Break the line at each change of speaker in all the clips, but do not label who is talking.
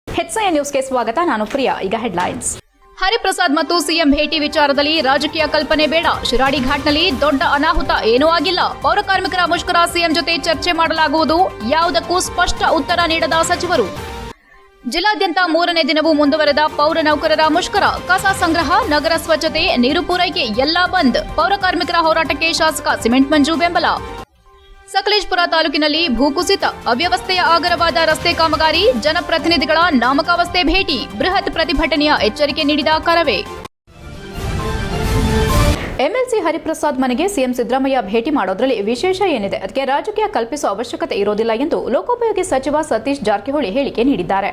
HCI ನ್ಯೂಸ್ಗೆ ಸ್ವಾಗತ. ನಾನು ಪ್ರಿಯಾ. ಈಗ ಹೆಡ್ಲೈನ್ಸ್. ಹರಿಪ್ರಸಾದ್ ಮತ್ತು ಸಿಎಂ ಭೇಟಿ ವಿಚಾರದಲ್ಲಿ ರಾಜಕೀಯ ಕಲ್ಪನೆ ಬೇಡ. ಶಿರಾಡಿ ಘಾಟ್ನಲ್ಲಿ ದೊಡ್ಡ ಅನಾಹುತ ಏನೂ ಆಗಿಲ್ಲ. ಪೌರಕಾರ್ಮಿಕರ ಮುಷ್ಕರ ಸಿಎಂ ಜೊತೆ ಚರ್ಚೆ ಮಾಡಲಾಗುವುದು. ಯಾವುದಕ್ಕೂ ಸ್ಪಷ್ಟ ಉತ್ತರ ನೀಡದ ಸಚಿವರು. ಜಿಲ್ಲಾದ್ಯಂತ 3ನೇ ದಿನವೂ ಮುಂದುವರೆದ ಪೌರ ನೌಕರರ ಮುಷ್ಕರ. ಕಸ ಸಂಗ್ರಹ, ನಗರ ಸ್ವಚ್ಛತೆ, ನೀರು ಪೂರೈಕೆ ಎಲ್ಲಾ ಬಂದ್. ಪೌರಕಾರ್ಮಿಕರ ಹೋರಾಟಕ್ಕೆ ಶಾಸಕ ಸಿಮೆಂಟ್ ಮಂಜು ಬೆಂಬಲ. ಸಕಲೇಶಪುರ ತಾಲೂಕಿನಲ್ಲಿ ಭೂಕುಸಿತ, ಅವ್ಯವಸ್ಥೆಯ ಆಗರವಾದ ರಸ್ತೆ ಕಾಮಗಾರಿ, ಜನಪ್ರತಿನಿಧಿಗಳ ನಾಮಕಾವಸ್ಥೆ ಭೇಟಿ, ಬೃಹತ್ ಪ್ರತಿಭಟನೆಯ ಎಚ್ಚರಿಕೆ ನೀಡಿದ ಕರವೇ. ಎಂಎಲ್ಸಿ ಹರಿಪ್ರಸಾದ್ ಮನೆಗೆ ಸಿಎಂ ಸಿದ್ದರಾಮಯ್ಯ ಭೇಟಿ ಮಾಡೋದ್ರಲ್ಲಿ ವಿಶೇಷ ಏನಿದೆ? ಅದಕ್ಕೆ ರಾಜಕೀಯ ಕಲ್ಪಿಸುವ ಅವಶ್ಯಕತೆ ಇರೋದಿಲ್ಲ ಎಂದು ಲೋಕೋಪಯೋಗಿ ಸಚಿವ ಸತೀಶ್ ಜಾರಕಿಹೊಳಿ ಹೇಳಿಕೆ ನೀಡಿದ್ದಾರೆ.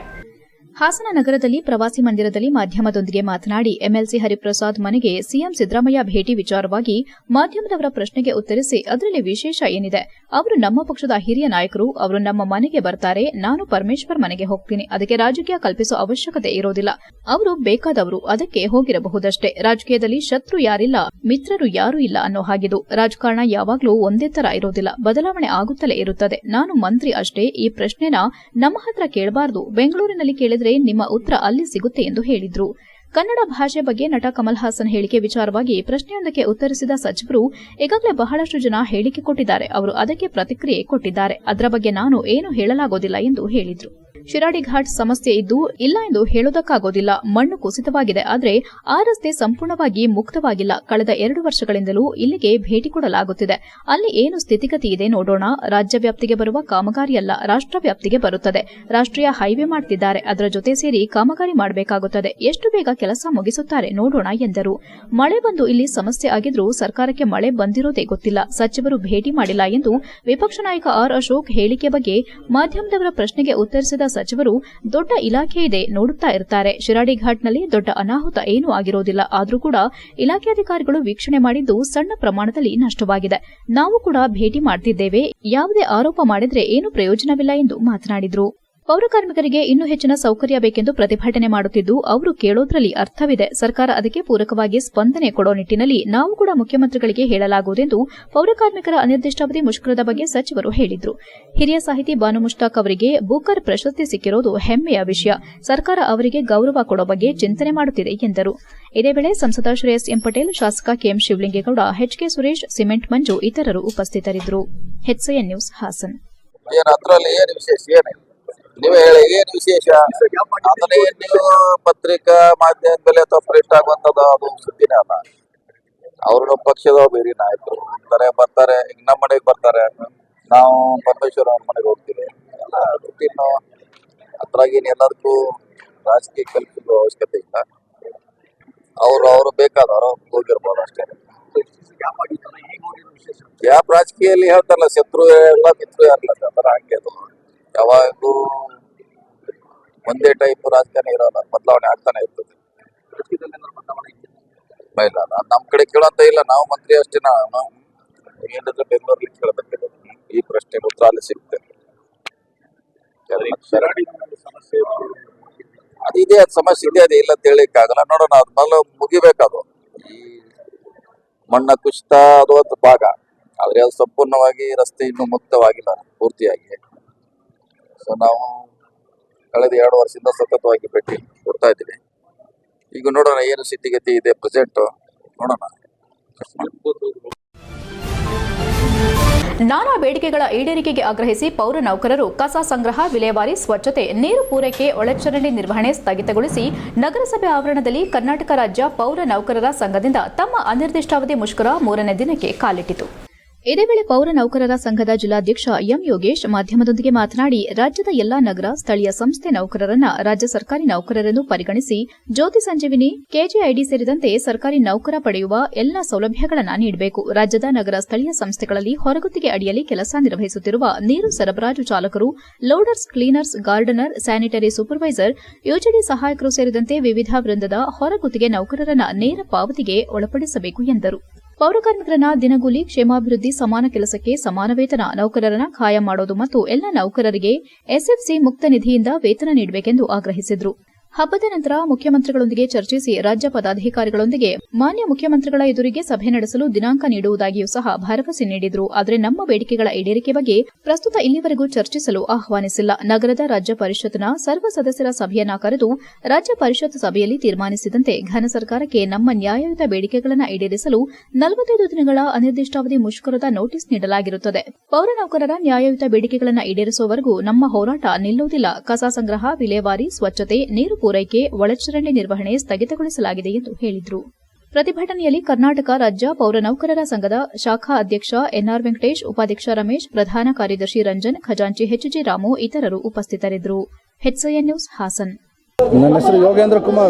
ಹಾಸನ ನಗರದಲ್ಲಿ ಪ್ರವಾಸಿ ಮಂದಿರದಲ್ಲಿ ಮಾಧ್ಯಮದೊಂದಿಗೆ ಮಾತನಾಡಿ, ಎಂಎಲ್ಸಿ ಹರಿಪ್ರಸಾದ್ ಮನೆಗೆ ಸಿಎಂ ಸಿದ್ದರಾಮಯ್ಯ ಭೇಟಿ ವಿಚಾರವಾಗಿ ಮಾಧ್ಯಮದವರ ಪ್ರಶ್ನೆಗೆ ಉತ್ತರಿಸಿ, ಅದರಲ್ಲಿ ವಿಶೇಷ ಏನಿದೆ? ಅವರು ನಮ್ಮ ಪಕ್ಷದ ಹಿರಿಯ ನಾಯಕರು, ಅವರು ನಮ್ಮ ಮನೆಗೆ ಬರ್ತಾರೆ, ನಾನು ಪರಮೇಶ್ವರ್ ಮನೆಗೆ ಹೋಗ್ತೀನಿ. ಅದಕ್ಕೆ ರಾಜಕೀಯ ಕಲ್ಪಿಸುವ ಅವಶ್ಯಕತೆ ಇರೋದಿಲ್ಲ. ಅವರು ಬೇಕಾದವರು, ಅದಕ್ಕೆ ಹೋಗಿರಬಹುದಷ್ಟೇ. ರಾಜಕೀಯದಲ್ಲಿ ಶತ್ರು ಯಾರಿಲ್ಲ, ಮಿತ್ರರು ಯಾರೂ ಇಲ್ಲ ಅನ್ನೋ ಹಾಗಿದು. ರಾಜಕಾರಣ ಯಾವಾಗಲೂ ಒಂದೇ ತರ ಇರೋದಿಲ್ಲ, ಬದಲಾವಣೆ ಆಗುತ್ತಲೇ ಇರುತ್ತದೆ. ನಾನು ಮಂತ್ರಿ ಅಷ್ಟೇ. ಈ ಪ್ರಶ್ನೆನ ನಮ್ಮ ಹತ್ರ ಕೇಳಬಾರದು, ಬೆಂಗಳೂರಿನಲ್ಲಿ ಕೇಳಿದ್ರೆ ನಿಮ್ಮ ಉತ್ತರ ಅಲ್ಲಿ ಸಿಗುತ್ತೆ ಎಂದು ಹೇಳಿದ್ರು. ಕನ್ನಡ ಭಾಷೆ ಬಗ್ಗೆ ನಟ ಕಮಲ್ ಹಾಸನ್ ಹೇಳಿಕೆ ವಿಚಾರವಾಗಿ ಪ್ರಶ್ನೆಯೊಂದಕ್ಕೆ ಉತ್ತರಿಸಿದ ಸಚಿವರು, ಈಗಾಗಲೇ ಬಹಳಷ್ಟು ಜನ ಹೇಳಿಕೆ ಕೊಟ್ಟಿದ್ದಾರೆ, ಅವರು ಅದಕ್ಕೆ ಪ್ರತಿಕ್ರಿಯೆ ಕೊಟ್ಟಿದ್ದಾರೆ. ಅದರ ಬಗ್ಗೆ ನಾನು ಏನು ಹೇಳಲಾಗೋದಿಲ್ಲ ಎಂದು ಹೇಳಿದ್ರು. ಶಿರಾಡಿ ಘಾಟ್ ಸಮಸ್ಯೆ ಇದ್ದು ಇಲ್ಲ ಎಂದು ಹೇಳೋದಕ್ಕಾಗೋದಿಲ್ಲ. ಮಣ್ಣು ಕುಸಿತವಾಗಿದೆ, ಆದರೆ ಆ ರಸ್ತೆ ಸಂಪೂರ್ಣವಾಗಿ ಮುಕ್ತವಾಗಿಲ್ಲ. ಕಳೆದ 2 ವರ್ಷಗಳಿಂದಲೂ ಇಲ್ಲಿಗೆ ಭೇಟಿ ಕೊಡಲಾಗುತ್ತಿದೆ. ಅಲ್ಲಿ ಏನು ಸ್ಥಿತಿಗತಿ ಇದೆ ನೋಡೋಣ. ರಾಜ್ಯ ವ್ಯಾಪ್ತಿಗೆ ಬರುವ ಕಾಮಗಾರಿಯಲ್ಲ, ರಾಷ್ಟ್ರ ವ್ಯಾಪ್ತಿಗೆ ಬರುತ್ತದೆ. ರಾಷ್ಟ್ರೀಯ ಹೈವೇ ಮಾಡ್ತಿದ್ದಾರೆ, ಅದರ ಜೊತೆ ಸೇರಿ ಕಾಮಗಾರಿ ಮಾಡಬೇಕಾಗುತ್ತದೆ. ಎಷ್ಟು ಬೇಗ ಕೆಲಸ ಮುಗಿಸುತ್ತಾರೆ ನೋಡೋಣ ಎಂದರು. ಮಳೆ ಬಂದು ಇಲ್ಲಿ ಸಮಸ್ಯೆ ಆಗಿದ್ರೂ ಸರ್ಕಾರಕ್ಕೆ ಮಳೆ ಬಂದಿರೋದೇ ಗೊತ್ತಿಲ್ಲ, ಸಚಿವರು ಭೇಟಿ ಮಾಡಿಲ್ಲ ಎಂದು ವಿಪಕ್ಷ ನಾಯಕ ಆರ್ ಅಶೋಕ್ ಹೇಳಿಕೆ ಬಗ್ಗೆ ಮಾಧ್ಯಮದವರ ಪ್ರಶ್ನೆಗೆ ಉತ್ತರಿಸಿದ ಸಚಿವರು, ದೊಡ್ಡ ಇಲಾಖೆ ಇದೆ, ನೋಡುತ್ತಾ ಇರ್ತಾರೆ. ಶಿರಾಡಿ ಘಾಟ್ನಲ್ಲಿ ದೊಡ್ಡ ಅನಾಹುತ ಏನೂ ಆಗಿರೋದಿಲ್ಲ. ಆದರೂ ಕೂಡ ಇಲಾಖಾಧಿಕಾರಿಗಳು ವೀಕ್ಷಣೆ ಮಾಡಿದ್ದು ಸಣ್ಣ ಪ್ರಮಾಣದಲ್ಲಿ ನಷ್ಟವಾಗಿದೆ. ನಾವು ಕೂಡ ಭೇಟಿ ಮಾಡ್ತಿದ್ದೇವೆ. ಯಾವುದೇ ಆರೋಪ ಮಾಡಿದ್ರೆ ಏನು ಪ್ರಯೋಜನವಿಲ್ಲ ಎಂದು ಮಾತನಾಡಿದರು. ಪೌರಕಾರ್ಮಿಕರಿಗೆ ಇನ್ನೂ ಹೆಚ್ಚಿನ ಸೌಕರ್ಯ ಬೇಕೆಂದು ಪ್ರತಿಭಟನೆ ಮಾಡುತ್ತಿದ್ದು, ಅವರು ಕೇಳೋದ್ರಲ್ಲಿ ಅರ್ಥವಿದೆ. ಸರ್ಕಾರ ಅದಕ್ಕೆ ಪೂರಕವಾಗಿ ಸ್ಪಂದನೆ ಕೊಡೋ ನಿಟ್ಟಿನಲ್ಲಿ ನಾವು ಕೂಡ ಮುಖ್ಯಮಂತ್ರಿಗಳಿಗೆ ಹೇಳಲಾಗುವುದೆಂದು ಪೌರಕಾರ್ಮಿಕರ ಅನಿರ್ದಿಷ್ಟಾವಧಿ ಮುಷ್ಕರದ ಬಗ್ಗೆ ಸಚಿವರು ಹೇಳಿದರು. ಹಿರಿಯ ಸಾಹಿತಿ ಬಾನು ಮುಷ್ತಾಕ್ ಅವರಿಗೆ ಬೂಕರ್ ಪ್ರಶಸ್ತಿ ಸಿಕ್ಕಿರೋದು ಹೆಮ್ಮೆಯ ವಿಷಯ. ಸರ್ಕಾರ ಅವರಿಗೆ ಗೌರವ ಕೊಡೋ ಬಗ್ಗೆ ಚಿಂತನೆ ಮಾಡುತ್ತಿದೆ ಎಂದರು. ಇದೇ ವೇಳೆ ಸಂಸದ ಶ್ರೇಯಸ್ ಎಂ ಪಟೇಲ್, ಶಾಸಕ KM Shivalingegowda, HK Suresh, cement Manju ಇತರರು ಉಪಸ್ಥಿತರಿದ್ದರು. HCI news Hassan.
ನೀವೇ ಹೇಳಿ, ಏನು ವಿಶೇಷ? ಅದನ್ನೇ ನೀವು ಪತ್ರಿಕಾ ಮಾಧ್ಯಮದ ಮೇಲೆ ಅಥವಾ ಪ್ರಿಂಟ್ ಆಗುವಂಥದ್ದು ಅದು ಸುದ್ದಿನೇ ಅಲ್ಲ. ಅವ್ರ ಪಕ್ಷದ ಬೇರೆ ನಾಯಕರು ಬರ್ತಾರೆ, ಈಗ ನಮ್ಮ ಮನೆಗೆ ಬರ್ತಾರೆ, ನಾವು ಪರಮೇಶ್ವರ ಅವ್ರ ಮನೆಗೆ ಹೋಗ್ತೀವಿ. ಎಲ್ಲ ಇನ್ನು ಅದ್ರಾಗೇನು ಎಲ್ಲದಕ್ಕೂ ರಾಜಕೀಯ ಕಲ್ಪಿಸುವ ಅವಶ್ಯಕತೆ ಇಲ್ಲ. ಅವರು ಬೇಕಾದವರು ಹೋಗಿರ್ಬೋದು ಅಷ್ಟೇ. ಗ್ಯಾಪ್ ರಾಜಕೀಯಲ್ಲಿ ಹೇಳ್ತಾರಲ್ಲ, ಶತ್ರು ಎಲ್ಲ ಮಿತ್ರ ಇರಲ್ಲ, ಅದರ ಹಂಗೆ ಅದು ಯಾವಾಗೂ ಒಂದೇ ಟೈಪ್ ರಾಜಕಾರಣ ಇರೋಲ್ಲ, ಬದಲಾವಣೆ ಆಗ್ತಾನೆ ಇರ್ತದೆ. ಇಲ್ಲ, ನಮ್ಮ ಕಡೆ ಕೇಳಂತ ಇಲ್ಲ, ನಾವು ಮಂತ್ರಿ ಅಷ್ಟೇ. ಏನಿದ್ರೆ ಬೆಂಗಳೂರಲ್ಲಿ ಕೇಳಬೇಕು. ಈ ಪ್ರಶ್ನೆ ಉತ್ತರ ಅಲ್ಲಿ ಸಿಗುತ್ತೆ. ಅದಿದೆ, ಅದು ಸಮಸ್ಯೆ ಇದೆ, ಅದು ಇಲ್ಲ ಅಂತ ಹೇಳಿಕ್ಕಾಗಲ್ಲ. ನೋಡೋಣ, ಅದು ಮೊದಲು ಮುಗಿಬೇಕದು. ಈ ಮಣ್ಣ ಕುಸಿತ ಅದು ಒಂದು ಭಾಗ, ಆದ್ರೆ ಅದು ಸಂಪೂರ್ಣವಾಗಿ ರಸ್ತೆ ಇನ್ನೂ ಮುಕ್ತವಾಗಿಲ್ಲ ಪೂರ್ತಿಯಾಗಿ. ಸೊ ನಾವು ಕಳೆದ 2 ವರ್ಷದಿಂದ ಸತತವಾಗಿ ಭೇಟಿ ಕೊಡ್ತಾ ಇದ್ದೀವಿ. ಈಗ ನೋಡೋಣ ಏನು ಸ್ಥಿತಿಗತಿ ಇದೆ ಪ್ರೆಸೆಂಟ್, ನೋಡೋಣ.
ನಾನಾ ಬೇಡಿಕೆಗಳ ಈಡೇರಿಕೆಗೆ ಆಗ್ರಹಿಸಿ ಪೌರ ನೌಕರರು ಕಸ ಸಂಗ್ರಹ, ವಿಲೇವಾರಿ, ಸ್ವಚ್ಛತೆ, ನೀರು ಪೂರೈಕೆ, ಒಳಚರಂಡಿ ನಿರ್ವಹಣೆ ಸ್ಥಗಿತಗೊಳಿಸಿ ನಗರಸಭೆ ಆವರಣದಲ್ಲಿ ಕರ್ನಾಟಕ ರಾಜ್ಯ ಪೌರ ನೌಕರರ ಸಂಘದಿಂದ ತಮ್ಮ ಅನಿರ್ದಿಷ್ಟಾವಧಿ ಮುಷ್ಕರ 3ನೇ ದಿನಕ್ಕೆ ಕಾಲಿಟ್ಟಿತು. ಇದೇ ವೇಳೆ ಪೌರ ನೌಕರರ ಸಂಘದ ಜಿಲ್ಲಾಧ್ಯಕ್ಷ ಎಂ ಯೋಗೇಶ್ ಮಾಧ್ಯಮದೊಂದಿಗೆ ಮಾತನಾಡಿ, ರಾಜ್ಯದ ಎಲ್ಲಾ ನಗರ, ಸ್ಥಳೀಯ ಸಂಸ್ಥೆ ನೌಕರರನ್ನ ರಾಜ್ಯ ಸರ್ಕಾರಿ ನೌಕರರೆಂದು ಪರಿಗಣಿಸಿ ಜ್ಯೋತಿ ಸಂಜೀವಿನಿ, ಕೆಜೆಐಡಿ ಸೇರಿದಂತೆ ಸರ್ಕಾರಿ ನೌಕರ ಪಡೆಯುವ ಎಲ್ಲಾ ಸೌಲಭ್ಯಗಳನ್ನು ನೀಡಬೇಕು. ರಾಜ್ಯದ ನಗರ, ಸ್ಥಳೀಯ ಸಂಸ್ಥೆಗಳಲ್ಲಿ ಹೊರಗುತ್ತಿಗೆ ಅಡಿಯಲ್ಲಿ ಕೆಲಸ ನಿರ್ವಹಿಸುತ್ತಿರುವ ನೀರು ಸರಬರಾಜು ಚಾಲಕರು, loaders, cleaners, gardener, sanitary supervisor, UGD ಸಹಾಯಕರು ಸೇರಿದಂತೆ ವಿವಿಧ ವೃಂದದ ಹೊರಗುತ್ತಿಗೆ ನೌಕರರನ್ನ ನೇರ ಪಾವತಿಗೆ ಒಳಪಡಿಸಬೇಕು ಎಂದರು. ಪೌರಕಾರ್ಮಿಕರನ್ನ ದಿನಗೂಲಿ, ಕ್ಷೇಮಾಭಿವೃದ್ಧಿ, ಸಮಾನ ಕೆಲಸಕ್ಕೆ ಸಮಾನ ವೇತನ, ನೌಕರರನ್ನ ಖಾಯಂ ಮಾಡೋದು ಮತ್ತು ಎಲ್ಲ ನೌಕರರಿಗೆ ಎಸ್ಎಫ್ಸಿ ಮುಕ್ತ ನಿಧಿಯಿಂದ ವೇತನ ನೀಡಬೇಕೆಂದು ಆಗ್ರಹಿಸಿದರು. ಹಬ್ಬದ ನಂತರ ಮುಖ್ಯಮಂತ್ರಿಗಳೊಂದಿಗೆ ಚರ್ಚಿಸಿ ರಾಜ್ಯ ಪದಾಧಿಕಾರಿಗಳೊಂದಿಗೆ ಮಾನ್ಯ ಮುಖ್ಯಮಂತ್ರಿಗಳ ಎದುರಿಗೆ ಸಭೆ ನಡೆಸಲು ದಿನಾಂಕ ನೀಡುವುದಾಗಿಯೂ ಸಹ ಭರವಸೆ ನೀಡಿದ್ರು. ಆದರೆ ನಮ್ಮ ಬೇಡಿಕೆಗಳ ಈಡೇರಿಕೆ ಬಗ್ಗೆ ಪ್ರಸ್ತುತ ಇಲ್ಲಿವರೆಗೂ ಚರ್ಚಿಸಲು ಆಹ್ವಾನಿಸಿಲ್ಲ. ನಗರದ ರಾಜ್ಯ ಪರಿಷತ್ನ ಸರ್ವ ಸದಸ್ಯರ ಸಭೆಯನ್ನ ಕರೆದು ರಾಜ್ಯ ಪರಿಷತ್ ಸಭೆಯಲ್ಲಿ ತೀರ್ಮಾನಿಸಿದಂತೆ ಘನ ಸರ್ಕಾರಕ್ಕೆ ನಮ್ಮ ನ್ಯಾಯಯುತ ಬೇಡಿಕೆಗಳನ್ನು ಈಡೇರಿಸಲು 45 ದಿನಗಳ ಅನಿರ್ದಿಷ್ಟಾವಧಿ ಮುಷ್ಕರದ ನೋಟಿಸ್ ನೀಡಲಾಗಿರುತ್ತದೆ. ಪೌರ ನೌಕರರ ನ್ಯಾಯಯುತ ಬೇಡಿಕೆಗಳನ್ನು ಈಡೇರಿಸುವವರೆಗೂ ನಮ್ಮ ಹೋರಾಟ ನಿಲ್ಲುವುದಿಲ್ಲ. ಕಸ ಸಂಗ್ರಹ, ವಿಲೇವಾರಿ, ಸ್ವಚ್ಛತೆ, ನೀರು ಪೂರೈಕೆ, ಒಳಚರಂಡಿ ನಿರ್ವಹಣೆ ಸ್ಥಗಿತಗೊಳಿಸಲಾಗಿದೆ ಎಂದು ಹೇಳಿದರು. ಪ್ರತಿಭಟನೆಯಲ್ಲಿ ಕರ್ನಾಟಕ ರಾಜ್ಯ ಪೌರ ನೌಕರರ ಸಂಘದ ಶಾಖಾ ಅಧ್ಯಕ್ಷ ಎನ್ಆರ್ ವೆಂಕಟೇಶ್, ಉಪಾಧ್ಯಕ್ಷ ರಮೇಶ್, ಪ್ರಧಾನ ಕಾರ್ಯದರ್ಶಿ ರಂಜನ್, ಖಜಾಂಚಿ ಎಚ್ಜಿ ರಾಮು ಇತರರು ಉಪಸ್ಥಿತರಿದ್ದರು. HCN news, Hassan.
ನನ್ನ ಹೆಸರು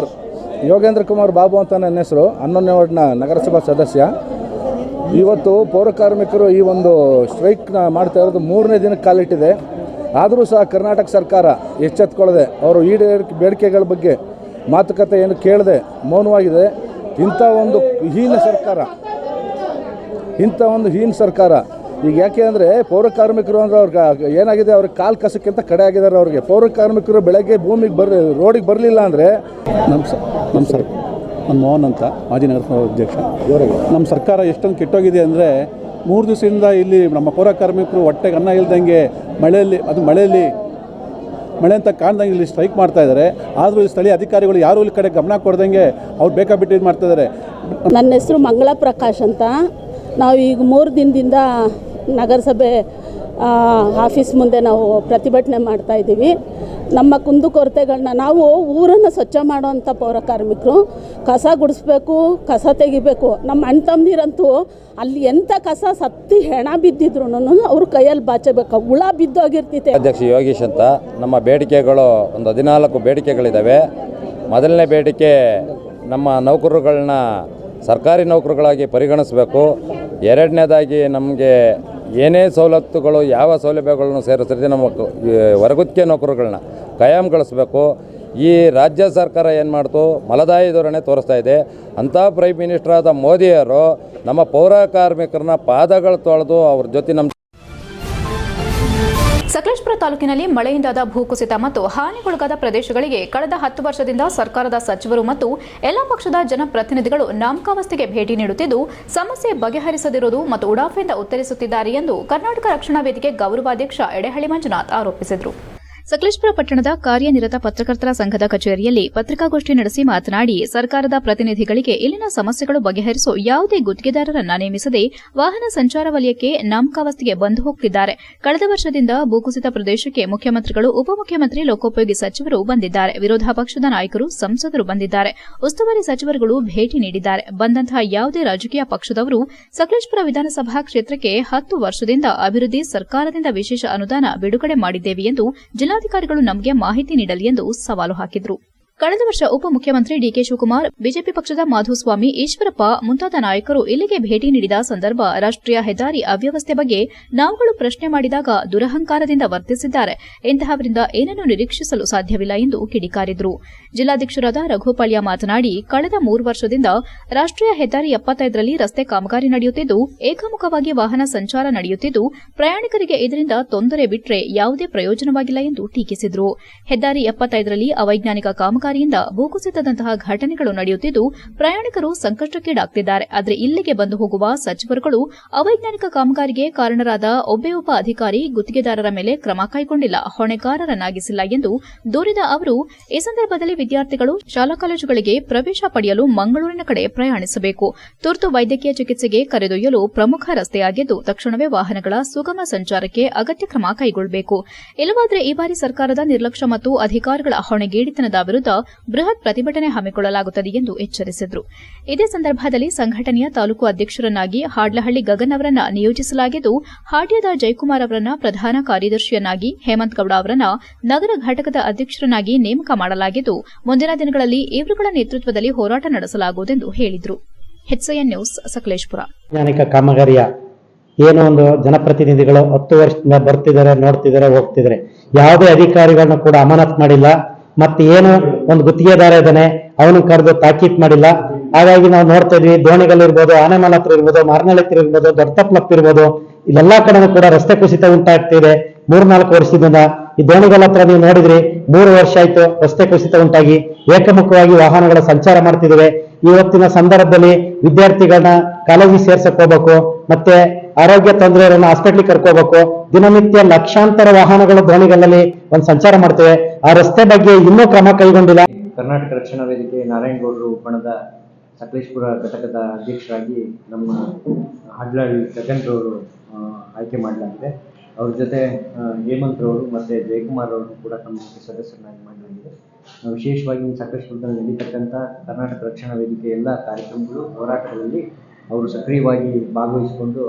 ಯೋಗೇಂದ್ರ ಕುಮಾರ್ ಬಾಬು ಅಂತ ನನ್ನ ಹೆಸರು. 11ನೇ ವಾರ್ಡ್ನ ನಗರಸಭಾ ಸದಸ್ಯ. ಇವತ್ತು ಪೌರ ಕಾರ್ಮಿಕರು ಈ ಒಂದು ಸ್ಟ್ರೈಕ್ನ ಮಾಡ್ತಾ ಇರೋದು 3ನೇ ದಿನಕ್ಕೆ ಕಾಲಿಟ್ಟಿದೆ. ಆದರೂ ಸಹ ಕರ್ನಾಟಕ ಸರ್ಕಾರ ಎಚ್ಚೆತ್ತುಕೊಳ್ಳದೆ ಅವರು ಈಡೇರಿಕೆ ಬೇಡಿಕೆಗಳ ಬಗ್ಗೆ ಮಾತುಕತೆ ಏನು ಕೇಳದೆ ಮೌನವಾಗಿದೆ. ಇಂಥ ಒಂದು ಹೀನ ಸರ್ಕಾರ ಈಗ ಯಾಕೆ ಅಂದರೆ ಪೌರ ಕಾರ್ಮಿಕರು ಅಂದರೆ ಅವ್ರಿಗೆ ಏನಾಗಿದೆ, ಅವ್ರಿಗೆ ಕಾಲು ಕಸಕ್ಕಿಂತ ಕಡೆ ಆಗಿದ್ದಾರೆ. ಅವ್ರಿಗೆ ಪೌರ ಕಾರ್ಮಿಕರು ಬೆಳಗ್ಗೆ ರೋಡಿಗೆ ಬರಲಿಲ್ಲ ಅಂದರೆ
ನಮ್ಮ ಮೋಹನ್ ಅಂತ ಮಾಜಿ ನಗರಸಭಾ ಅಧ್ಯಕ್ಷ. ನಮ್ಮ ಸರ್ಕಾರ ಎಷ್ಟೊಂದು ಕೆಟ್ಟೋಗಿದೆ ಅಂದರೆ 3 ದಿವಸದಿಂದ ಇಲ್ಲಿ ನಮ್ಮ ಪೌರ ಕಾರ್ಮಿಕರು ಹೊಟ್ಟೆಗೆ ಅನ್ನ ಇಲ್ದಂಗೆ ಮಳೆಯಲ್ಲಿ ಮಳೆ ಅಂತ ಕಾಣ್ದಂಗೆ ಇಲ್ಲಿ ಸ್ಟ್ರೈಕ್ ಮಾಡ್ತಾ ಇದ್ದಾರೆ. ಆದರೂ ಈ ಸ್ಥಳೀಯ ಅಧಿಕಾರಿಗಳು ಯಾರೂ ಇಲ್ಲಿ ಕಡೆ ಗಮನ ಕೊಡ್ದಂಗೆ ಅವ್ರು ಬೇಕಾಬಿಟ್ಟು ಇದು ಮಾಡ್ತಾ ಇದ್ದಾರೆ.
ನನ್ನ ಹೆಸರು ಮಂಗಳ ಪ್ರಕಾಶ್ ಅಂತ. ನಾವು ಈಗ 3 ದಿನದಿಂದ ನಗರಸಭೆ ಆಫೀಸ್ ಮುಂದೆ ನಾವು ಪ್ರತಿಭಟನೆ ಮಾಡ್ತಾ ಇದ್ದೀವಿ. ನಮ್ಮ ಕುಂದುಕೊರತೆಗಳನ್ನ ನಾವು ಊರನ್ನು ಸ್ವಚ್ಛ ಮಾಡೋವಂಥ ಪೌರ ಕಾರ್ಮಿಕರು ಕಸ ಗುಡಿಸ್ಬೇಕು, ಕಸ ತೆಗಿಬೇಕು. ನಮ್ಮ ಅಣ್ಣ ತಮ್ಮದಿರಂತೂ ಅಲ್ಲಿ ಎಂಥ ಕಸ ಸತ್ತಿ ಹೆಣ ಬಿದ್ದಿದ್ರು ಅವ್ರ ಕೈಯಲ್ಲಿ ಬಾಚಬೇಕು, ಹುಳ ಬಿದ್ದೋಗಿರ್ತೈತೆ.
ಅಧ್ಯಕ್ಷ ಯೋಗೀಶ್ ಅಂತ. ನಮ್ಮ ಬೇಡಿಕೆಗಳು ಒಂದು 14 ಬೇಡಿಕೆಗಳಿದ್ದಾವೆ. ಮೊದಲನೇ ಬೇಡಿಕೆ, ನಮ್ಮ ನೌಕರರುಗಳನ್ನ ಸರ್ಕಾರಿ ನೌಕರುಗಳಾಗಿ ಪರಿಗಣಿಸಬೇಕು. ಎರಡನೇದಾಗಿ ನಮಗೆ ಏನೇ ಸವಲತ್ತುಗಳು, ಯಾವ ಸೌಲಭ್ಯಗಳನ್ನು ಸೇರಿಸಿದ್ರೆ ನಮ್ಮ ಹೊರಗುತ್ತಿಗೆ ನೌಕರುಗಳನ್ನ ಕಾಯಂಗೊಳಿಸಬೇಕು. ಈ ರಾಜ್ಯ ಸರ್ಕಾರ ಏನು ಮಾಡ್ತು, ಮಲದಾಯಿ ಧೋರಣೆ ತೋರಿಸ್ತಾ ಇದೆ. ಅಂಥ ಪ್ರೈಮ್ ಮಿನಿಸ್ಟರ್ ಆದ ಮೋದಿಯವರು ನಮ್ಮ ಪೌರ ಕಾರ್ಮಿಕರನ್ನ ಪಾದಗಳು ತೊಳೆದು ಅವ್ರ ಜೊತೆ ನಮ್ಮ
ಸಕಲೇಶಪುರ ತಾಲೂಕಿನಲ್ಲಿ ಮಳೆಯಿಂದಾದ ಭೂಕುಸಿತ ಮತ್ತು ಹಾನಿಗೊಳಗಾದ ಪ್ರದೇಶಗಳಿಗೆ ಕಳೆದ 10 ವರ್ಷದಿಂದ ಸರ್ಕಾರದ ಸಚಿವರು ಮತ್ತು ಎಲ್ಲ ಪಕ್ಷದ ಜನಪ್ರತಿನಿಧಿಗಳು ನಾಮಕಾವಸ್ಥೆಗೆ ಭೇಟಿ ನೀಡುತ್ತಿದ್ದು ಸಮಸ್ಯೆ ಬಗೆಹರಿಸದಿರುವುದು ಮತ್ತು ಉಡಾಫೆಯಿಂದ ಉತ್ತರಿಸುತ್ತಿದ್ದಾರೆ ಎಂದು ಕರ್ನಾಟಕ ರಕ್ಷಣಾ ವೇದಿಕೆ ಗೌರವಾಧ್ಯಕ್ಷ ಎಡೆಹಳ್ಳಿ ಮಂಜುನಾಥ್ ಆರೋಪಿಸಿದರು. ಸಕಲೇಶಪುರ ಪಟ್ಟಣದ ಕಾರ್ಯನಿರತ ಪತ್ರಕರ್ತರ ಸಂಘದ ಕಚೇರಿಯಲ್ಲಿ ಪತ್ರಿಕಾಗೋಷ್ಠಿ ನಡೆಸಿ ಮಾತನಾಡಿ, ಸರ್ಕಾರದ ಪ್ರತಿನಿಧಿಗಳಿಗೆ ಇಲ್ಲಿನ ಸಮಸ್ಯೆಗಳು ಬಗೆಹರಿಸೋ ಯಾವುದೇ ಗುತ್ತಿಗೆದಾರರನ್ನ ನೇಮಿಸದೆ ವಾಹನ ಸಂಚಾರ ವಲಯಕ್ಕೆ ನಾಮಕಾವಸ್ಥೆಗೆ ಬಂದು ಹೋಗುತ್ತಿದ್ದಾರೆ. ಕಳೆದ ವರ್ಷದಿಂದ ಭೂಕುಸಿತ ಪ್ರದೇಶಕ್ಕೆ ಮುಖ್ಯಮಂತ್ರಿಗಳು, ಉಪಮುಖ್ಯಮಂತ್ರಿ, ಲೋಕೋಪಯೋಗಿ ಸಚಿವರು ಬಂದಿದ್ದಾರೆ. ವಿರೋಧ ಪಕ್ಷದ ನಾಯಕರು, ಸಂಸದರು ಬಂದಿದ್ದಾರೆ. ಉಸ್ತುವಾರಿ ಸಚಿವರುಗಳು ಭೇಟಿ ನೀಡಿದ್ದಾರೆ. ಬಂದಂತಹ ಯಾವುದೇ ರಾಜಕೀಯ ಪಕ್ಷದವರು ಸಕಲೇಶಪುರ ವಿಧಾನಸಭಾ ಕ್ಷೇತ್ರಕ್ಕೆ 10 ವರ್ಷದಿಂದ ಅಭಿವೃದ್ಧಿ, ಸರ್ಕಾರದಿಂದ ವಿಶೇಷ ಅನುದಾನ ಬಿಡುಗಡೆ ಮಾಡಿದ್ದೇವೆ ಎಂದು ಜಿಲ್ಲಾಧಿಕಾರಿಗಳು ನಮಗೆ ಮಾಹಿತಿ ನೀಡಲಿ ಎಂದು ಸವಾಲು ಹಾಕಿದರು. ಕಳೆದ ವರ್ಷ ಉಪಮುಖ್ಯಮಂತ್ರಿ ಡಿಕೆ ಶಿವಕುಮಾರ್, ಬಿಜೆಪಿ ಪಕ್ಷದ ಮಾಧುಸ್ವಾಮಿ, ಈಶ್ವರಪ್ಪ ಮುಂತಾದ ನಾಯಕರು ಇಲ್ಲಿಗೆ ಭೇಟಿ ನೀಡಿದ ಸಂದರ್ಭ ರಾಷ್ಟ್ರೀಯ ಹೆದ್ದಾರಿ ಅವ್ಯವಸ್ಥೆ ಬಗ್ಗೆ ನಾವುಗಳು ಪ್ರಶ್ನೆ ಮಾಡಿದಾಗ ದುರಹಂಕಾರದಿಂದ ವರ್ತಿಸಿದ್ದಾರೆ. ಇಂತಹವರಿಂದ ಏನನ್ನೂ ನಿರೀಕ್ಷಿಸಲು ಸಾಧ್ಯವಿಲ್ಲ ಎಂದು ಕಿಡಿಕಾರಿದರು. ಜಿಲ್ಲಾಧ್ಯಕ್ಷರಾದ ರಘುಪಾಳ್ಯ ಮಾತನಾಡಿ, ಕಳೆದ 3 ವರ್ಷದಿಂದ ರಾಷ್ಟ್ರೀಯ ಹೆದ್ದಾರಿ 75ರಲ್ಲಿ ರಸ್ತೆ ಕಾಮಗಾರಿ ನಡೆಯುತ್ತಿದ್ದು ಏಕಮುಖವಾಗಿ ವಾಹನ ಸಂಚಾರ ನಡೆಯುತ್ತಿದ್ದು ಪ್ರಯಾಣಿಕರಿಗೆ ಇದರಿಂದ ತೊಂದರೆ ಬಿಟ್ಟರೆ ಯಾವುದೇ ಪ್ರಯೋಜನವಾಗಿಲ್ಲ ಎಂದು ಟೀಕಿಸಿದರು. ಹೆದ್ದಾರಿ 75ರಲ್ಲಿ ಅವೈಜ್ಞಾನಿಕ ಕಾಮಗಾರಿಯಿಂದ ಭೂಕುಸಿತದಂತಹ ಘಟನೆಗಳು ನಡೆಯುತ್ತಿದ್ದು ಪ್ರಯಾಣಿಕರು ಸಂಕಷ್ಟಕ್ಕೀಡಾಗುತ್ತಿದ್ದಾರೆ. ಆದರೆ ಇಲ್ಲಿಗೆ ಬಂದು ಹೋಗುವ ಸಚಿವರುಗಳು ಅವೈಜ್ಞಾನಿಕ ಕಾಮಗಾರಿಗೆ ಕಾರಣರಾದ ಒಬ್ಬ ಅಧಿಕಾರಿ, ಗುತ್ತಿಗೆದಾರರ ಮೇಲೆ ಕ್ರಮ ಕೈಗೊಂಡಿಲ್ಲ, ಹೊಣೆಗಾರರನ್ನಾಗಿಸಿಲ್ಲ ಎಂದು ದೂರಿದ ಅವರು, ಈ ಸಂದರ್ಭದಲ್ಲಿ ವಿದ್ಯಾರ್ಥಿಗಳು ಶಾಲಾ ಕಾಲೇಜುಗಳಿಗೆ ಪ್ರವೇಶ ಪಡೆಯಲು ಮಂಗಳೂರಿನ ಕಡೆ ಪ್ರಯಾಣಿಸಬೇಕು. ತುರ್ತು ವೈದ್ಯಕೀಯ ಚಿಕಿತ್ಸೆಗೆ ಕರೆದೊಯ್ಯಲು ಪ್ರಮುಖ ರಸ್ತೆಯಾಗಿದ್ದು ತಕ್ಷಣವೇ ವಾಹನಗಳ ಸುಗಮ ಸಂಚಾರಕ್ಕೆ ಅಗತ್ಯ ಕ್ರಮ ಕೈಗೊಳ್ಳಬೇಕು. ಇಲ್ಲವಾದರೆ ಈ ಬಾರಿ ಸರ್ಕಾರದ ನಿರ್ಲಕ್ಷ್ಯ ಮತ್ತು ಅಧಿಕಾರಿಗಳ ಹೊಣೆಗೇಡಿತನದ ವಿರುದ್ಧ ಬೃಹತ್ ಪ್ರತಿಭಟನೆ ಹಮ್ಮಿಕೊಳ್ಳಲಾಗುತ್ತದೆ ಎಂದು ಎಚ್ಚರಿಸಿದರು. ಇದೇ ಸಂದರ್ಭದಲ್ಲಿ ಸಂಘಟನೆಯ ತಾಲೂಕು ಅಧ್ಯಕ್ಷರನ್ನಾಗಿ ಹಾಡ್ಲಹಳ್ಳಿ ಗಗನ್ ಅವರನ್ನ ನಿಯೋಜಿಸಲಾಗಿದ್ದು, ಹಾಡ್ಯದ ಜಯಕುಮಾರ್ ಅವರನ್ನ ಪ್ರಧಾನ ಕಾರ್ಯದರ್ಶಿಯನ್ನಾಗಿ, ಹೇಮಂತ್ ಗೌಡ ಅವರನ್ನ ನಗರ ಘಟಕದ ಅಧ್ಯಕ್ಷರನ್ನಾಗಿ ನೇಮಕ ಮಾಡಲಾಗಿದ್ದು, ಮುಂದಿನ ದಿನಗಳಲ್ಲಿ ಇವರುಗಳ ನೇತೃತ್ವದಲ್ಲಿ ಹೋರಾಟ ನಡೆಸಲಾಗುವುದೆಂದು ಹೇಳಿದರು. HCN news, Sakleshpur.
ವೈಜ್ಞಾನಿಕ ಕಾಮಗಾರಿಯ ಏನೋ ಒಂದು ಜನಪ್ರತಿನಿಧಿಗಳು 10 ವರ್ಷದಿಂದ ಬರ್ತಿದ್ದಾರೆ, ನೋಡ್ತಿದ್ದಾರೆ, ಹೋಗ್ತಿದ್ದಾರೆ. ಯಾವುದೇ ಅಧಿಕಾರಿಗಳನ್ನ ಕೂಡ ಅಮಾನತ್ ಮಾಡಿಲ್ಲ. ಮತ್ತೆ ಏನು ಒಂದು ಗುತ್ತಿಗೆದಾರ ಇದ್ದಾನೆ, ಅವನು ಕರೆದು ತಾಕೀತ್ ಮಾಡಿಲ್ಲ. ಹಾಗಾಗಿ ನಾವು ನೋಡ್ತಾ ಇದ್ವಿ, ದೋಣಿಗಳಿರ್ಬೋದು, ಆನೆಮಲ್ ಹತ್ರ ಇರ್ಬೋದು, ಮಾರ್ನಳ್ಳಿ ಹತ್ರ ಇರ್ಬೋದು, ದೊಡ್ಡತಪ್ಲಪ್ ಇರ್ಬೋದು, ಇಲ್ಲೆಲ್ಲಾ ಕಡೆನೂ ಕೂಡ ರಸ್ತೆ ಕುಸಿತ ಉಂಟಾಗ್ತಿದೆ. 3-4 ವರ್ಷದಿಂದ ಈ ದೋಣಿಗಳ ಹತ್ರ ನೀವು ನೋಡಿದ್ರಿ, 3 ವರ್ಷ ಆಯ್ತು ರಸ್ತೆ ಕುಸಿತ ಉಂಟಾಗಿ. ಏಕಮುಖವಾಗಿ ವಾಹನಗಳ ಸಂಚಾರ ಮಾಡ್ತಿದ್ದೇವೆ. ಇವತ್ತಿನ ಸಂದರ್ಭದಲ್ಲಿ ವಿದ್ಯಾರ್ಥಿಗಳನ್ನ ಕಾಲೇಜಿಗೆ ಸೇರ್ಸಕ್ ಹೋಗ್ಬೇಕು, ಮತ್ತೆ ಆರೋಗ್ಯ ತೊಂದರೆ ಇರೋನ ಹಾಸ್ಪಿಟ್ಲಿಗೆ ಕರ್ಕೋಬೇಕು. ದಿನನಿತ್ಯ ಲಕ್ಷಾಂತರ ವಾಹನಗಳ ಧ್ವನಿಗಳಲ್ಲಿ ಒಂದು ಸಂಚಾರ ಮಾಡ್ತೇವೆ. ಆ ರಸ್ತೆ ಬಗ್ಗೆ ಇನ್ನೂ ಕ್ರಮ ಕೈಗೊಂಡಿಲ್ಲ.
ಕರ್ನಾಟಕ ರಕ್ಷಣಾ ವೇದಿಕೆ ನಾರಾಯಣಗೌಡರು ಬಣದ ಸಕಲೇಶಪುರ ಘಟಕದ ಅಧ್ಯಕ್ಷರಾಗಿ ನಮ್ಮ ಹಡ್ಲಳ್ಳಿ ಗಗನ್ರವರು ಆಯ್ಕೆ ಮಾಡಲಾಗಿದೆ. ಅವ್ರ ಜೊತೆ ಹೇಮಂತ್ ರವರು ಮತ್ತು ಜಯಕುಮಾರ್ ಅವರು ಕೂಡ ತಮ್ಮ ಸದಸ್ಯರನ್ನಾಗಿ ಮಾಡಲಾಗಿದೆ. ವಿಶೇಷವಾಗಿ ಸಕಲೇಶಪುರದಲ್ಲಿ ನಡೀತಕ್ಕಂಥ ಕರ್ನಾಟಕ ರಕ್ಷಣಾ ವೇದಿಕೆ ಎಲ್ಲ ಕಾರ್ಯಕ್ರಮಗಳು, ಹೋರಾಟಗಳಲ್ಲಿ ಅವರು ಸಕ್ರಿಯವಾಗಿ ಭಾಗವಹಿಸಿಕೊಂಡು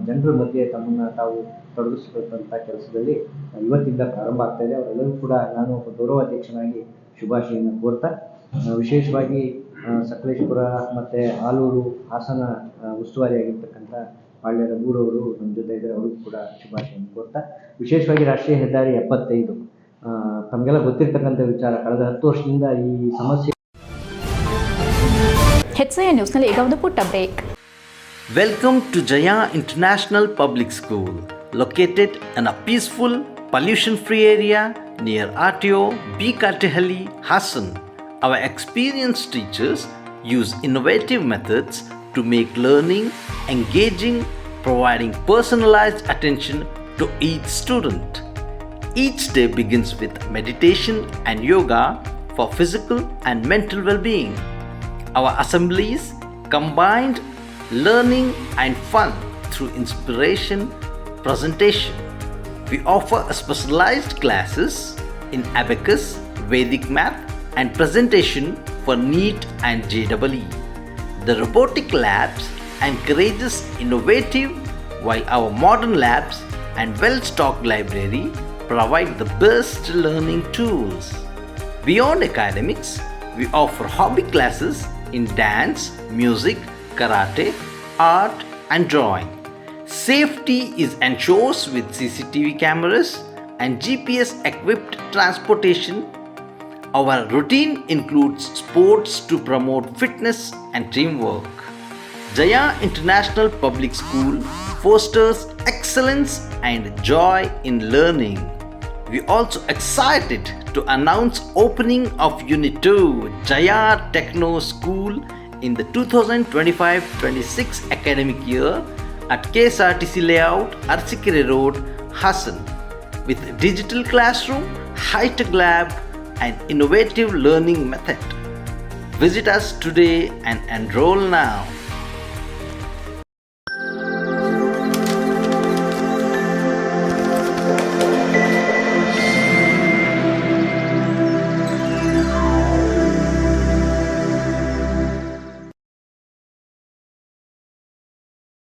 ಜನರ ಮಧ್ಯೆ ತಮ್ಮನ್ನು ತಾವು ತೊಡಗಿಸಿಕೊಳ್ಳುವಂಥ ಕೆಲಸದಲ್ಲಿ ಇವತ್ತಿಂದ ಪ್ರಾರಂಭ ಆಗ್ತಾ ಇದೆ. ಅವರೆಲ್ಲರೂ ಕೂಡ ನಾನು ಒಬ್ಬ ಗೌರವಾಧ್ಯಕ್ಷನಾಗಿ ಶುಭಾಶಯವನ್ನು ಕೋರ್ತಾ, ವಿಶೇಷವಾಗಿ ಸಕಲೇಶಪುರ ಮತ್ತು ಆಲೂರು, ಹಾಸನ ಉಸ್ತುವಾರಿಯಾಗಿರ್ತಕ್ಕಂಥ ಪಾಳ್ಯ ರಘುರವರು ನಮ್ಮ ಜೊತೆ ಇದ್ದಾರೆ, ಅವ್ರಿಗೂ ಕೂಡ ಶುಭಾಶಯವನ್ನು ಕೋರ್ತಾ, ವಿಶೇಷವಾಗಿ ರಾಷ್ಟ್ರೀಯ ಹೆದ್ದಾರಿ 75 ತಮಗೆಲ್ಲ ಗೊತ್ತಿರ್ತಕ್ಕಂಥ ವಿಚಾರ. ಕಳೆದ 10 ವರ್ಷದಿಂದ ಈ ಸಮಸ್ಯೆ.
HCI ನ್ಯೂಸ್ನಲ್ಲಿ ಈಗ ಒಂದು ಪುಟ್ಟ break.
Welcome to Jaya International Public School, located in a peaceful, pollution-free area near RTO B. Katehalli, Hassan. Our experienced teachers use innovative methods to make learning engaging, providing personalized attention to each student. Each day begins with meditation and yoga for physical and mental well-being. Our assemblies combined learning and fun through inspiration presentation. We offer specialized classes in abacus, Vedic math and presentation for NEET and JEE. The robotic labs encourages innovative, while our modern labs and well-stocked library provide the best learning tools. Beyond academics, we offer hobby classes in dance, music, karate, art and drawing. Safety is ensured with CCTV cameras and GPS equipped transportation. Our routine includes sports to promote fitness and teamwork. Jaya International Public School fosters excellence and joy in learning. We also excited to announce opening of Unit 2 Jaya Techno School in the 2025-26 academic year at KSRTC Layout, Arsikere Road, Hassan, with digital classroom, high-tech lab and innovative learning method. Visit us today and enroll now.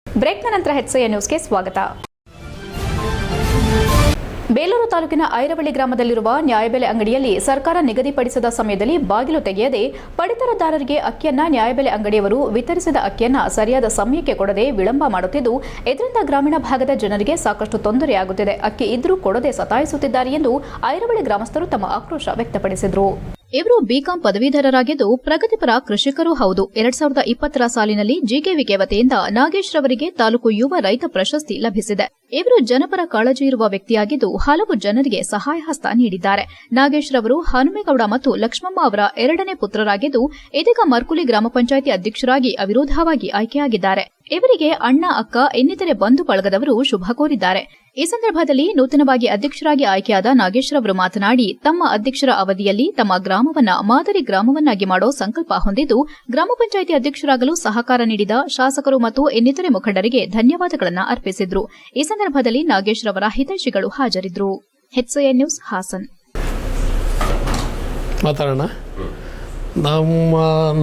ಬ್ರೇಕ್ನ ನಂತರ HCI ನ್ಯೂಸ್ಗೆ ಸ್ವಾಗತ. ಬೇಲೂರು ತಾಲೂಕಿನ ಐರವಳ್ಳಿ ಗ್ರಾಮದಲ್ಲಿರುವ ನ್ಯಾಯಬೆಲೆ ಅಂಗಡಿಯಲ್ಲಿ ಸರ್ಕಾರ ನಿಗದಿಪಡಿಸಿದ ಸಮಯದಲ್ಲಿ ಬಾಗಿಲು ತೆಗೆಯದೆ ಪಡಿತರದಾರರಿಗೆ ಅಕ್ಕಿಯನ್ನ ನ್ಯಾಯಬೆಲೆ ಅಂಗಡಿಯವರು ವಿತರಿಸಿದ ಅಕ್ಕಿಯನ್ನ ಸರಿಯಾದ ಸಮಯಕ್ಕೆ ಕೊಡದೆ ವಿಳಂಬ ಮಾಡುತ್ತಿದ್ದು, ಇದರಿಂದ ಗ್ರಾಮೀಣ ಭಾಗದ ಜನರಿಗೆ ಸಾಕಷ್ಟು ತೊಂದರೆಯಾಗುತ್ತಿದೆ. ಅಕ್ಕಿ ಇದ್ರೂ ಕೊಡದೆ ಸತಾಯಿಸುತ್ತಿದ್ದಾರೆ ಎಂದು ಐರವಳ್ಳಿ ಗ್ರಾಮಸ್ಥರು ತಮ್ಮ ಆಕ್ರೋಶ ವ್ಯಕ್ತಪಡಿಸಿದರು. ಇವರು ಬಿಕಾಂ ಪದವೀಧರರಾಗಿದ್ದು ಪ್ರಗತಿಪರ ಕೃಷಿಕರೂ ಹೌದು. 2020 ಸಾಲಿನಲ್ಲಿ ಜಿಕೆವಿಕೆ ವತಿಯಿಂದ ನಾಗೇಶ್ ರವರಿಗೆ ತಾಲೂಕು ಯುವ ರೈತ ಪ್ರಶಸ್ತಿ ಲಭಿಸಿದೆ. ಇವರು ಜನಪರ ಕಾಳಜಿ ಇರುವ ವ್ಯಕ್ತಿಯಾಗಿದ್ದು ಹಲವು ಜನರಿಗೆ ಸಹಾಯ ಹಸ್ತ ನೀಡಿದ್ದಾರೆ. ನಾಗೇಶ್ ರವರು ಹನುಮೇಗೌಡ ಮತ್ತು ಲಕ್ಷ್ಮಮ್ಮ ಅವರ 2ನೇ ಪುತ್ರರಾಗಿದ್ದು ಇದೀಗ ಮರ್ಕುಲಿ ಗ್ರಾಮ ಪಂಚಾಯಿತಿ ಅಧ್ಯಕ್ಷರಾಗಿ ಅವಿರೋಧವಾಗಿ ಆಯ್ಕೆಯಾಗಿದ್ದಾರೆ. ಇವರಿಗೆ ಅಣ್ಣ, ಅಕ್ಕ ಇನ್ನಿತರೆ ಬಂಧು ಬಳಗದವರು ಶುಭ ಕೋರಿದ್ದಾರೆ. ಈ ಸಂದರ್ಭದಲ್ಲಿ ನೂತನವಾಗಿ ಅಧ್ಯಕ್ಷರಾಗಿ ಆಯ್ಕೆಯಾದ ನಾಗೇಶ್ ರವರು ಮಾತನಾಡಿ, ತಮ್ಮ ಅಧ್ಯಕ್ಷರ ಅವಧಿಯಲ್ಲಿ ತಮ್ಮ ಗ್ರಾಮವನ್ನ ಮಾದರಿ ಗ್ರಾಮವನ್ನಾಗಿ ಮಾಡೋ ಸಂಕಲ್ಪ ಹೊಂದಿದ್ದು, ಗ್ರಾಮ ಪಂಚಾಯಿತಿ ಅಧ್ಯಕ್ಷರಾಗಲು ಸಹಕಾರ ನೀಡಿದ ಶಾಸಕರು ಮತ್ತು ಇನ್ನಿತರೆ ಮುಖಂಡರಿಗೆ ಧನ್ಯವಾದಗಳನ್ನು ಅರ್ಪಿಸಿದ್ರು. ಈ ಸಂದರ್ಭದಲ್ಲಿ ನಾಗೇಶ್ ರವರ ಹಿತೈಷಿಗಳು ಹಾಜರಿದ್ದರು. HCI news Hassan.
ಮಾತಾಡೋಣ. ನಮ್ಮ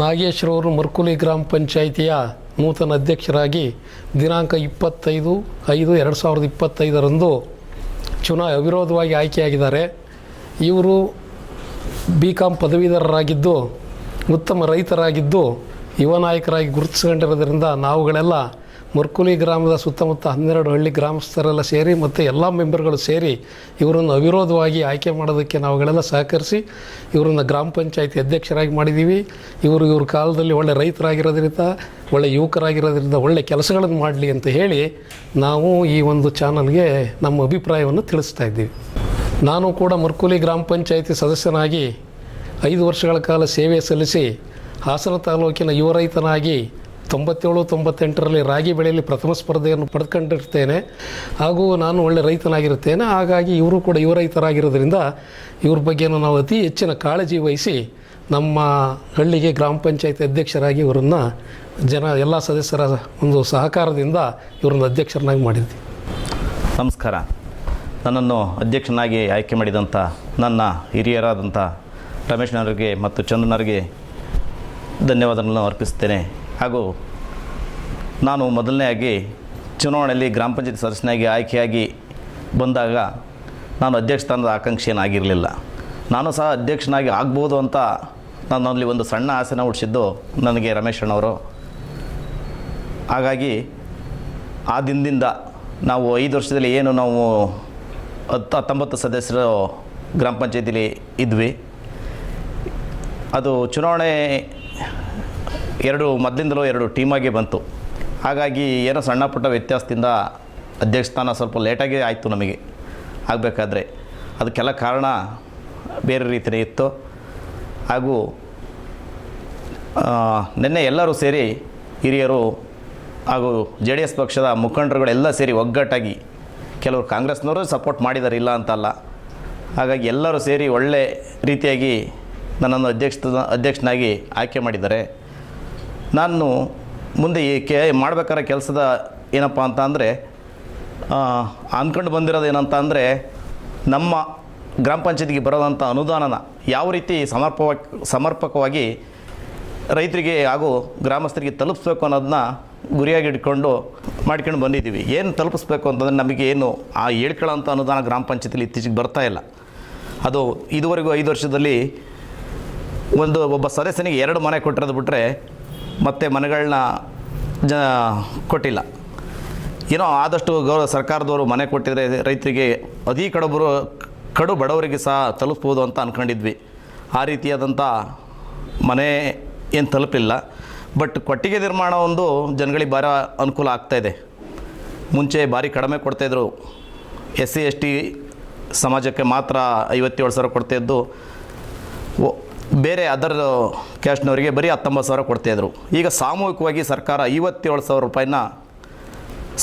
ನಾಗೇಶ್ ರವರು ಮರ್ಕುಲಿ ಗ್ರಾಮ ಪಂಚಾಯಿತಿಯ ನೂತನ ಅಧ್ಯಕ್ಷರಾಗಿ ದಿನಾಂಕ 25/5/2025 ಅವಿರೋಧವಾಗಿ ಆಯ್ಕೆಯಾಗಿದ್ದಾರೆ. ಇವರು ಬಿಕಾಂ ಪದವೀಧರರಾಗಿದ್ದು ಉತ್ತಮ ರೈತರಾಗಿದ್ದು ಯುವ ನಾಯಕರಾಗಿ ಗುರುತಿಸಿಕೊಂಡಿರೋದ್ರಿಂದ ನಾವುಗಳೆಲ್ಲ ಮರ್ಕುಲಿ ಗ್ರಾಮದ ಸುತ್ತಮುತ್ತ 12 ಹಳ್ಳಿ ಗ್ರಾಮಸ್ಥರೆಲ್ಲ ಸೇರಿ ಮತ್ತು ಎಲ್ಲ ಮೆಂಬರ್ಗಳು ಸೇರಿ ಇವರನ್ನು ಅವಿರೋಧವಾಗಿ ಆಯ್ಕೆ ಮಾಡೋದಕ್ಕೆ ನಾವುಗಳೆಲ್ಲ ಸಹಕರಿಸಿ ಇವರನ್ನು ಗ್ರಾಮ ಪಂಚಾಯಿತಿ ಅಧ್ಯಕ್ಷರಾಗಿ ಮಾಡಿದ್ದೀವಿ. ಇವ್ರ ಕಾಲದಲ್ಲಿ ಒಳ್ಳೆ ರೈತರಾಗಿರೋದ್ರಿಂದ, ಒಳ್ಳೆ ಯುವಕರಾಗಿರೋದ್ರಿಂದ ಒಳ್ಳೆ ಕೆಲಸಗಳನ್ನು ಮಾಡಲಿ ಅಂತ ಹೇಳಿ ನಾವು ಈ ಒಂದು ಚಾನಲ್ಗೆ ನಮ್ಮ ಅಭಿಪ್ರಾಯವನ್ನು ತಿಳಿಸ್ತಾ ಇದ್ದೀವಿ. ನಾನು ಕೂಡ ಮರ್ಕುಲಿ ಗ್ರಾಮ ಪಂಚಾಯಿತಿ ಸದಸ್ಯನಾಗಿ 5 ವರ್ಷಗಳ ಕಾಲ ಸೇವೆ ಸಲ್ಲಿಸಿ ಹಾಸನ ತಾಲೂಕಿನ ಯುವ ರೈತನಾಗಿ 97-98ರಲ್ಲಿ ರಾಗಿ ಬೆಳೆಯಲ್ಲಿ ಪ್ರಥಮ ಸ್ಪರ್ಧೆಯನ್ನು ಪಡೆದುಕೊಂಡಿರ್ತೇನೆ. ಹಾಗೂ ನಾನು ಒಳ್ಳೆ ರೈತನಾಗಿರುತ್ತೇನೆ. ಹಾಗಾಗಿ ಇವರು ಕೂಡ ಯುವ ರೈತರಾಗಿರೋದ್ರಿಂದ ಇವ್ರ ಬಗ್ಗೆ ನಾವು ಅತಿ ಹೆಚ್ಚಿನ ಕಾಳಜಿ ವಹಿಸಿ ನಮ್ಮ ಹಳ್ಳಿಗೆ ಗ್ರಾಮ ಪಂಚಾಯತ್ ಅಧ್ಯಕ್ಷರಾಗಿ ಇವರನ್ನು ಎಲ್ಲ ಸದಸ್ಯರ ಒಂದು ಸಹಕಾರದಿಂದ ಇವರನ್ನು ಅಧ್ಯಕ್ಷರನ್ನಾಗಿ ಮಾಡಿದ್ವಿ.
ನಮಸ್ಕಾರ. ನನ್ನನ್ನು ಅಧ್ಯಕ್ಷನಾಗಿ ಆಯ್ಕೆ ಮಾಡಿದಂಥ ನನ್ನ ಹಿರಿಯರಾದಂಥ ರಮೇಶ್ನವರಿಗೆ ಮತ್ತು ಚಂದ್ರನವರಿಗೆ ಧನ್ಯವಾದಗಳನ್ನು ಅರ್ಪಿಸುತ್ತೇನೆ. ಹಾಗೂ ನಾನು ಮೊದಲನೇಯಾಗಿ ಚುನಾವಣೆಯಲ್ಲಿ ಗ್ರಾಮ ಪಂಚಾಯತ್ ಸದಸ್ಯನಾಗಿ ಆಯ್ಕೆಯಾಗಿ ಬಂದಾಗ ನಾನು ಅಧ್ಯಕ್ಷ ಸ್ಥಾನದ ಆಕಾಂಕ್ಷೆಯನ್ನಾಗಿರಲಿಲ್ಲ. ನಾನು ಸಹ ಅಧ್ಯಕ್ಷನಾಗಿ ಆಗ್ಬೋದು ಅಂತ ನನ್ನಲ್ಲಿ ಒಂದು ಸಣ್ಣ ಆಸೆನ ಹುಟ್ಟಿಸಿದ್ದು ನನಗೆ ರಮೇಶ್ ಅಣ್ಣವರು. ಹಾಗಾಗಿ ಆ ದಿನದಿಂದ ನಾವು 5 ವರ್ಷದಲ್ಲಿ ಏನು ನಾವು 19 ಸದಸ್ಯರು ಗ್ರಾಮ ಪಂಚಾಯತಿಲಿ ಇದ್ವಿ. ಅದು ಚುನಾವಣೆ ಮೊದಲಿಂದಲೂ 2 ಟೀಮಾಗೆ ಬಂತು. ಹಾಗಾಗಿ ಏನೋ ಸಣ್ಣ ಪುಟ್ಟ ವ್ಯತ್ಯಾಸದಿಂದ ಅಧ್ಯಕ್ಷ ಸ್ಥಾನ ಸ್ವಲ್ಪ ಲೇಟಾಗಿ ಆಯಿತು ನಮಗೆ ಆಗಬೇಕಾದ್ರೆ. ಅದಕ್ಕೆಲ್ಲ ಕಾರಣ ಬೇರೆ ರೀತಿಯೇ ಇತ್ತು. ಹಾಗೂ ನಿನ್ನೆ ಎಲ್ಲರೂ ಸೇರಿ ಹಿರಿಯರು ಹಾಗೂ JDS ಪಕ್ಷದ ಮುಖಂಡರುಗಳೆಲ್ಲ ಸೇರಿ ಒಗ್ಗಟ್ಟಾಗಿ, ಕೆಲವರು ಕಾಂಗ್ರೆಸ್ನವರು ಸಪೋರ್ಟ್ ಮಾಡಿದ್ದಾರೆ, ಇಲ್ಲ ಅಂತಲ್ಲ. ಹಾಗಾಗಿ ಎಲ್ಲರೂ ಸೇರಿ ಒಳ್ಳೆ ರೀತಿಯಾಗಿ ನನ್ನನ್ನು ಅಧ್ಯಕ್ಷನಾಗಿ ಆಯ್ಕೆ ಮಾಡಿದ್ದಾರೆ. ನಾನು ಮುಂದೆ ಮಾಡಬೇಕಾದ್ರೆ ಕೆಲಸದ ಏನಪ್ಪ ಅಂತ ಅಂದರೆ ಅಂದ್ಕೊಂಡು ಬಂದಿರೋದು ಏನಂತ ಅಂದರೆ, ನಮ್ಮ ಗ್ರಾಮ ಪಂಚಾಯತಿಗೆ ಬರೋದಂಥ ಅನುದಾನನ ಯಾವ ರೀತಿ ಸಮರ್ಪಕವಾಗಿ ರೈತರಿಗೆ ಹಾಗೂ ಗ್ರಾಮಸ್ಥರಿಗೆ ತಲುಪಿಸ್ಬೇಕು ಅನ್ನೋದನ್ನ ಗುರಿಯಾಗಿ ಇಟ್ಕೊಂಡು ಮಾಡ್ಕೊಂಡು ಬಂದಿದ್ದೀವಿ. ಏನು ತಲುಪಿಸ್ಬೇಕು ಅಂತಂದರೆ, ನಮಗೆ ಏನು ಆ ಹೇಳ್ಕೊಳ್ಳೋಂಥ ಅನುದಾನ ಗ್ರಾಮ ಪಂಚಾಯತಿಲಿ ಇತ್ತೀಚೆಗೆ ಬರ್ತಾಯಿಲ್ಲ. ಅದು ಇದುವರೆಗೂ 5 ವರ್ಷದಲ್ಲಿ ಒಬ್ಬ ಸದಸ್ಯನಿಗೆ 2 ಮನೆ ಕೊಟ್ಟಿರೋದು ಬಿಟ್ಟರೆ ಮತ್ತೆ ಮನೆಗಳನ್ನ ಕೊಟ್ಟಿಲ್ಲ. ಏನೋ ಆದಷ್ಟು ಸರ್ಕಾರದವರು ಮನೆ ಕೊಟ್ಟಿದ್ರೆ ರೈತರಿಗೆ ಅತಿ ಕಡು ಬಡವರಿಗೆ ಸಹ ತಲುಪ್ಬೋದು ಅಂತ ಅಂದ್ಕೊಂಡಿದ್ವಿ. ಆ ರೀತಿಯಾದಂಥ ಮನೆ ಏನು ತಲುಪಿಲ್ಲ. ಬಟ್ ಕೊಟ್ಟಿಗೆ ನಿರ್ಮಾಣ ಒಂದು ಜನಗಳಿಗೆ ಭಾಳ ಅನುಕೂಲ ಆಗ್ತಾಯಿದೆ. ಮುಂಚೆ ಭಾರಿ ಕಡಿಮೆ ಕೊಡ್ತಾಯಿದ್ರು. SC ST ಸಮಾಜಕ್ಕೆ ಮಾತ್ರ 57,000 ಕೊಡ್ತಾಯಿದ್ದು, ಬೇರೆ ಅದರ್ ಕ್ಯಾಸ್ಟ್ನವರಿಗೆ ಬರೀ 19,000 ಕೊಡ್ತಾಯಿದ್ರು. ಈಗ ಸಾಮೂಹಿಕವಾಗಿ ಸರ್ಕಾರ 57,000 ರೂಪಾಯಿನ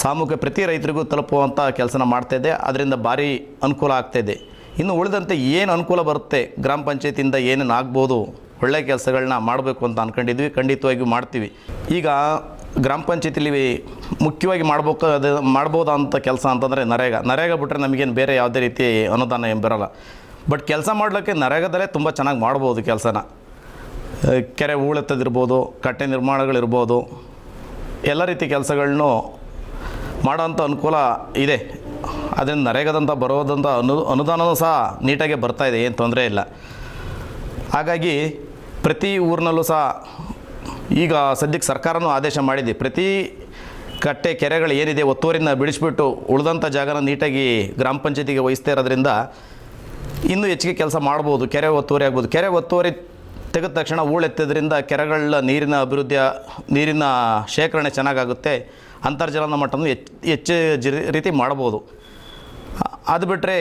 ಸಾಮೂಹಿಕ ಪ್ರತಿ ರೈತರಿಗೂ ತಲುಪುವಂಥ ಕೆಲಸನ ಮಾಡ್ತಾಯಿದೆ. ಅದರಿಂದ ಭಾರಿ ಅನುಕೂಲ ಆಗ್ತಾಯಿದೆ. ಇನ್ನು ಉಳಿದಂತೆ ಏನು ಅನುಕೂಲ ಬರುತ್ತೆ ಗ್ರಾಮ ಪಂಚಾಯತಿಯಿಂದ ಏನೇನು ಆಗ್ಬೋದು, ಒಳ್ಳೆಯ ಕೆಲಸಗಳನ್ನ ಮಾಡಬೇಕು ಅಂತ ಅಂದ್ಕೊಂಡಿದ್ವಿ. ಖಂಡಿತವಾಗಿಯೂ ಮಾಡ್ತೀವಿ. ಈಗ ಗ್ರಾಮ ಪಂಚಾಯತಿಲಿ ಮುಖ್ಯವಾಗಿ ಮಾಡ್ಬೋದಂಥ ಕೆಲಸ ಅಂತಂದರೆ ನರೇಗಾ ಬಿಟ್ಟರೆ ನಮಗೇನು ಬೇರೆ ಯಾವುದೇ ರೀತಿ ಅನುದಾನ ಏನು ಬರೋಲ್ಲ. ಬಟ್ ಕೆಲಸ ಮಾಡಲಿಕ್ಕೆ ನರೇಗಾದಲ್ಲೇ ತುಂಬ ಚೆನ್ನಾಗಿ ಮಾಡ್ಬೋದು ಕೆಲಸನ. ಕೆರೆ ಹೂಳೆತ್ತದಿರ್ಬೋದು, ಕಟ್ಟೆ ನಿರ್ಮಾಣಗಳಿರ್ಬೋದು, ಎಲ್ಲ ರೀತಿ ಕೆಲಸಗಳನ್ನು ಮಾಡೋಂಥ ಅನುಕೂಲ ಇದೆ. ಅದರಿಂದ ನರೇಗಾದಂಥ ಬರೋದಂಥ ಅನುದಾನವೂ ಸಹ ನೀಟಾಗೆ ಬರ್ತಾಯಿದೆ, ಏನು ತೊಂದರೆ ಇಲ್ಲ. ಹಾಗಾಗಿ ಪ್ರತಿ ಊರಿನಲ್ಲೂ ಸಹ ಈಗ ಸದ್ಯಕ್ಕೆ ಸರ್ಕಾರನೂ ಆದೇಶ ಮಾಡಿದೆ, ಪ್ರತಿ ಕಟ್ಟೆ ಕೆರೆಗಳು ಏನಿದೆ ಒತ್ತುವರಿನ ಬಿಡಿಸ್ಬಿಟ್ಟು ಉಳಿದಂಥ ಜಾಗನ ನೀಟಾಗಿ ಗ್ರಾಮ ಪಂಚಾಯತಿಗೆ ವಹಿಸ್ತಾ ಇರೋದ್ರಿಂದ ಇನ್ನೂ ಹೆಚ್ಚಿಗೆ ಕೆಲಸ ಮಾಡ್ಬೋದು. ಕೆರೆ ಒತ್ತುವರಿ ಆಗ್ಬೋದು. ಕೆರೆ ಒತ್ತುವರಿ ತೆಗೆದ ತಕ್ಷಣ ಹೂಳೆತ್ತೋದ್ರಿಂದ ಕೆರೆಗಳ ನೀರಿನ ಶೇಖರಣೆ ಚೆನ್ನಾಗಾಗುತ್ತೆ. ಅಂತರ್ಜಲದ ಮಟ್ಟನೂ ಹೆಚ್ಚು ರೀತಿ ಮಾಡ್ಬೋದು. ಅದು ಬಿಟ್ಟರೆ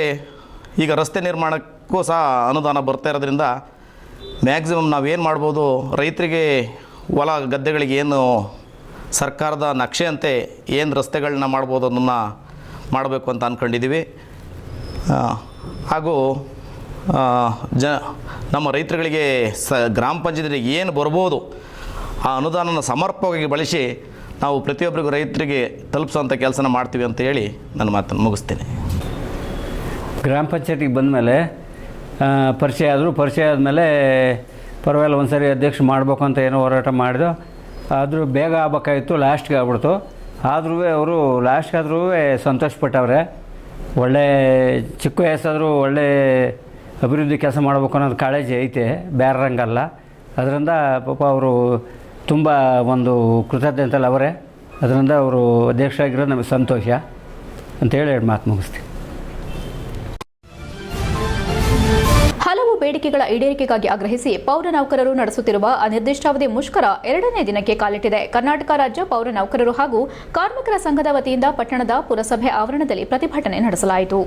ಈಗ ರಸ್ತೆ ನಿರ್ಮಾಣಕ್ಕೂ ಸಹ ಅನುದಾನ ಬರ್ತಾ ಇರೋದ್ರಿಂದ ಮ್ಯಾಕ್ಸಿಮಮ್ ನಾವೇನು ಮಾಡ್ಬೋದು, ರೈತರಿಗೆ ಹೊಲ ಗದ್ದೆಗಳಿಗೆ ಏನು ಸರ್ಕಾರದ ನಕ್ಷೆಯಂತೆ ಏನು ರಸ್ತೆಗಳನ್ನ ಮಾಡ್ಬೋದು ಅದನ್ನು ಮಾಡಬೇಕು ಅಂತ ಅಂದ್ಕೊಂಡಿದ್ದೀವಿ. ಹಾಗೂ ನಮ್ಮ ರೈತರುಗಳಿಗೆ ಗ್ರಾಮ ಪಂಚಾಯತಿಗೆ ಏನು ಬರ್ಬೋದು ಆ ಅನುದಾನನ ಸಮರ್ಪಕವಾಗಿ ಬಳಸಿ ನಾವು ಪ್ರತಿಯೊಬ್ಬರಿಗೂ ರೈತರಿಗೆ ತಲುಪಿಸೋಂಥ ಕೆಲಸನ ಮಾಡ್ತೀವಿ ಅಂತ ಹೇಳಿ ನನ್ನ ಮಾತನ್ನು ಮುಗಿಸ್ತೇನೆ.
ಗ್ರಾಮ ಪಂಚಾಯತಿಗೆ ಬಂದಮೇಲೆ ಪರಿಚಯ ಆದಮೇಲೆ ಪರವಾಗಿಲ್ಲ, ಒಂದು ಸರಿ ಅಧ್ಯಕ್ಷ ಮಾಡಬೇಕು ಅಂತ ಏನೋ ಹೋರಾಟ ಮಾಡಿದೋ. ಆದರೂ ಬೇಗ ಆಗ್ಬೇಕಾಗಿತ್ತು, ಲಾಸ್ಟ್ಗೆ ಆಗ್ಬಿಡ್ತು. ಆದ್ರೂ ಅವರು ಲಾಸ್ಟ್ಗಾದ್ರೂ ಸಂತೋಷಪಟ್ಟವ್ರೆ. ಒಳ್ಳೆ ಚಿಕ್ಕ ವಯಸ್ಸಾದರೂ ಒಳ್ಳೆ ಅಭಿವೃದ್ಧಿ ಕೆಲಸ ಮಾಡಬೇಕು ಅನ್ನೋದು ಕಾಳಜಿ ಐತೆ, ಬೇರೆರಂಗಲ್ಲ. ಅದರಿಂದ ಪಾಪ ಅವರು ತುಂಬ ಒಂದು ಕೃತಜ್ಞತೆಲ್ಲ ಅವರೇ. ಅದರಿಂದ ಅವರು ಅಧ್ಯಕ್ಷರಾಗಿರೋದು ನಮಗೆ ಸಂತೋಷ ಅಂತೇಳಿ 2 ಮಾತು ಮುಗಿಸ್ತೀವಿ.
ಹಲವು ಬೇಡಿಕೆಗಳ ಈಡೇರಿಕೆಗಾಗಿ ಆಗ್ರಹಿಸಿ ಪೌರ ನೌಕರರು ನಡೆಸುತ್ತಿರುವ ಅನಿರ್ದಿಷ್ಟಾವಧಿ ಮುಷ್ಕರ 2ನೇ ದಿನಕ್ಕೆ ಕಾಲಿಟ್ಟಿದೆ. ಕರ್ನಾಟಕ ರಾಜ್ಯ ಪೌರ ನೌಕರರು ಹಾಗೂ ಕಾರ್ಮಿಕರ ಸಂಘದ ವತಿಯಿಂದ ಪಟ್ಟಣದ ಪುರಸಭೆ ಆವರಣದಲ್ಲಿ ಪ್ರತಿಭಟನೆ ನಡೆಸಲಾಯಿತು.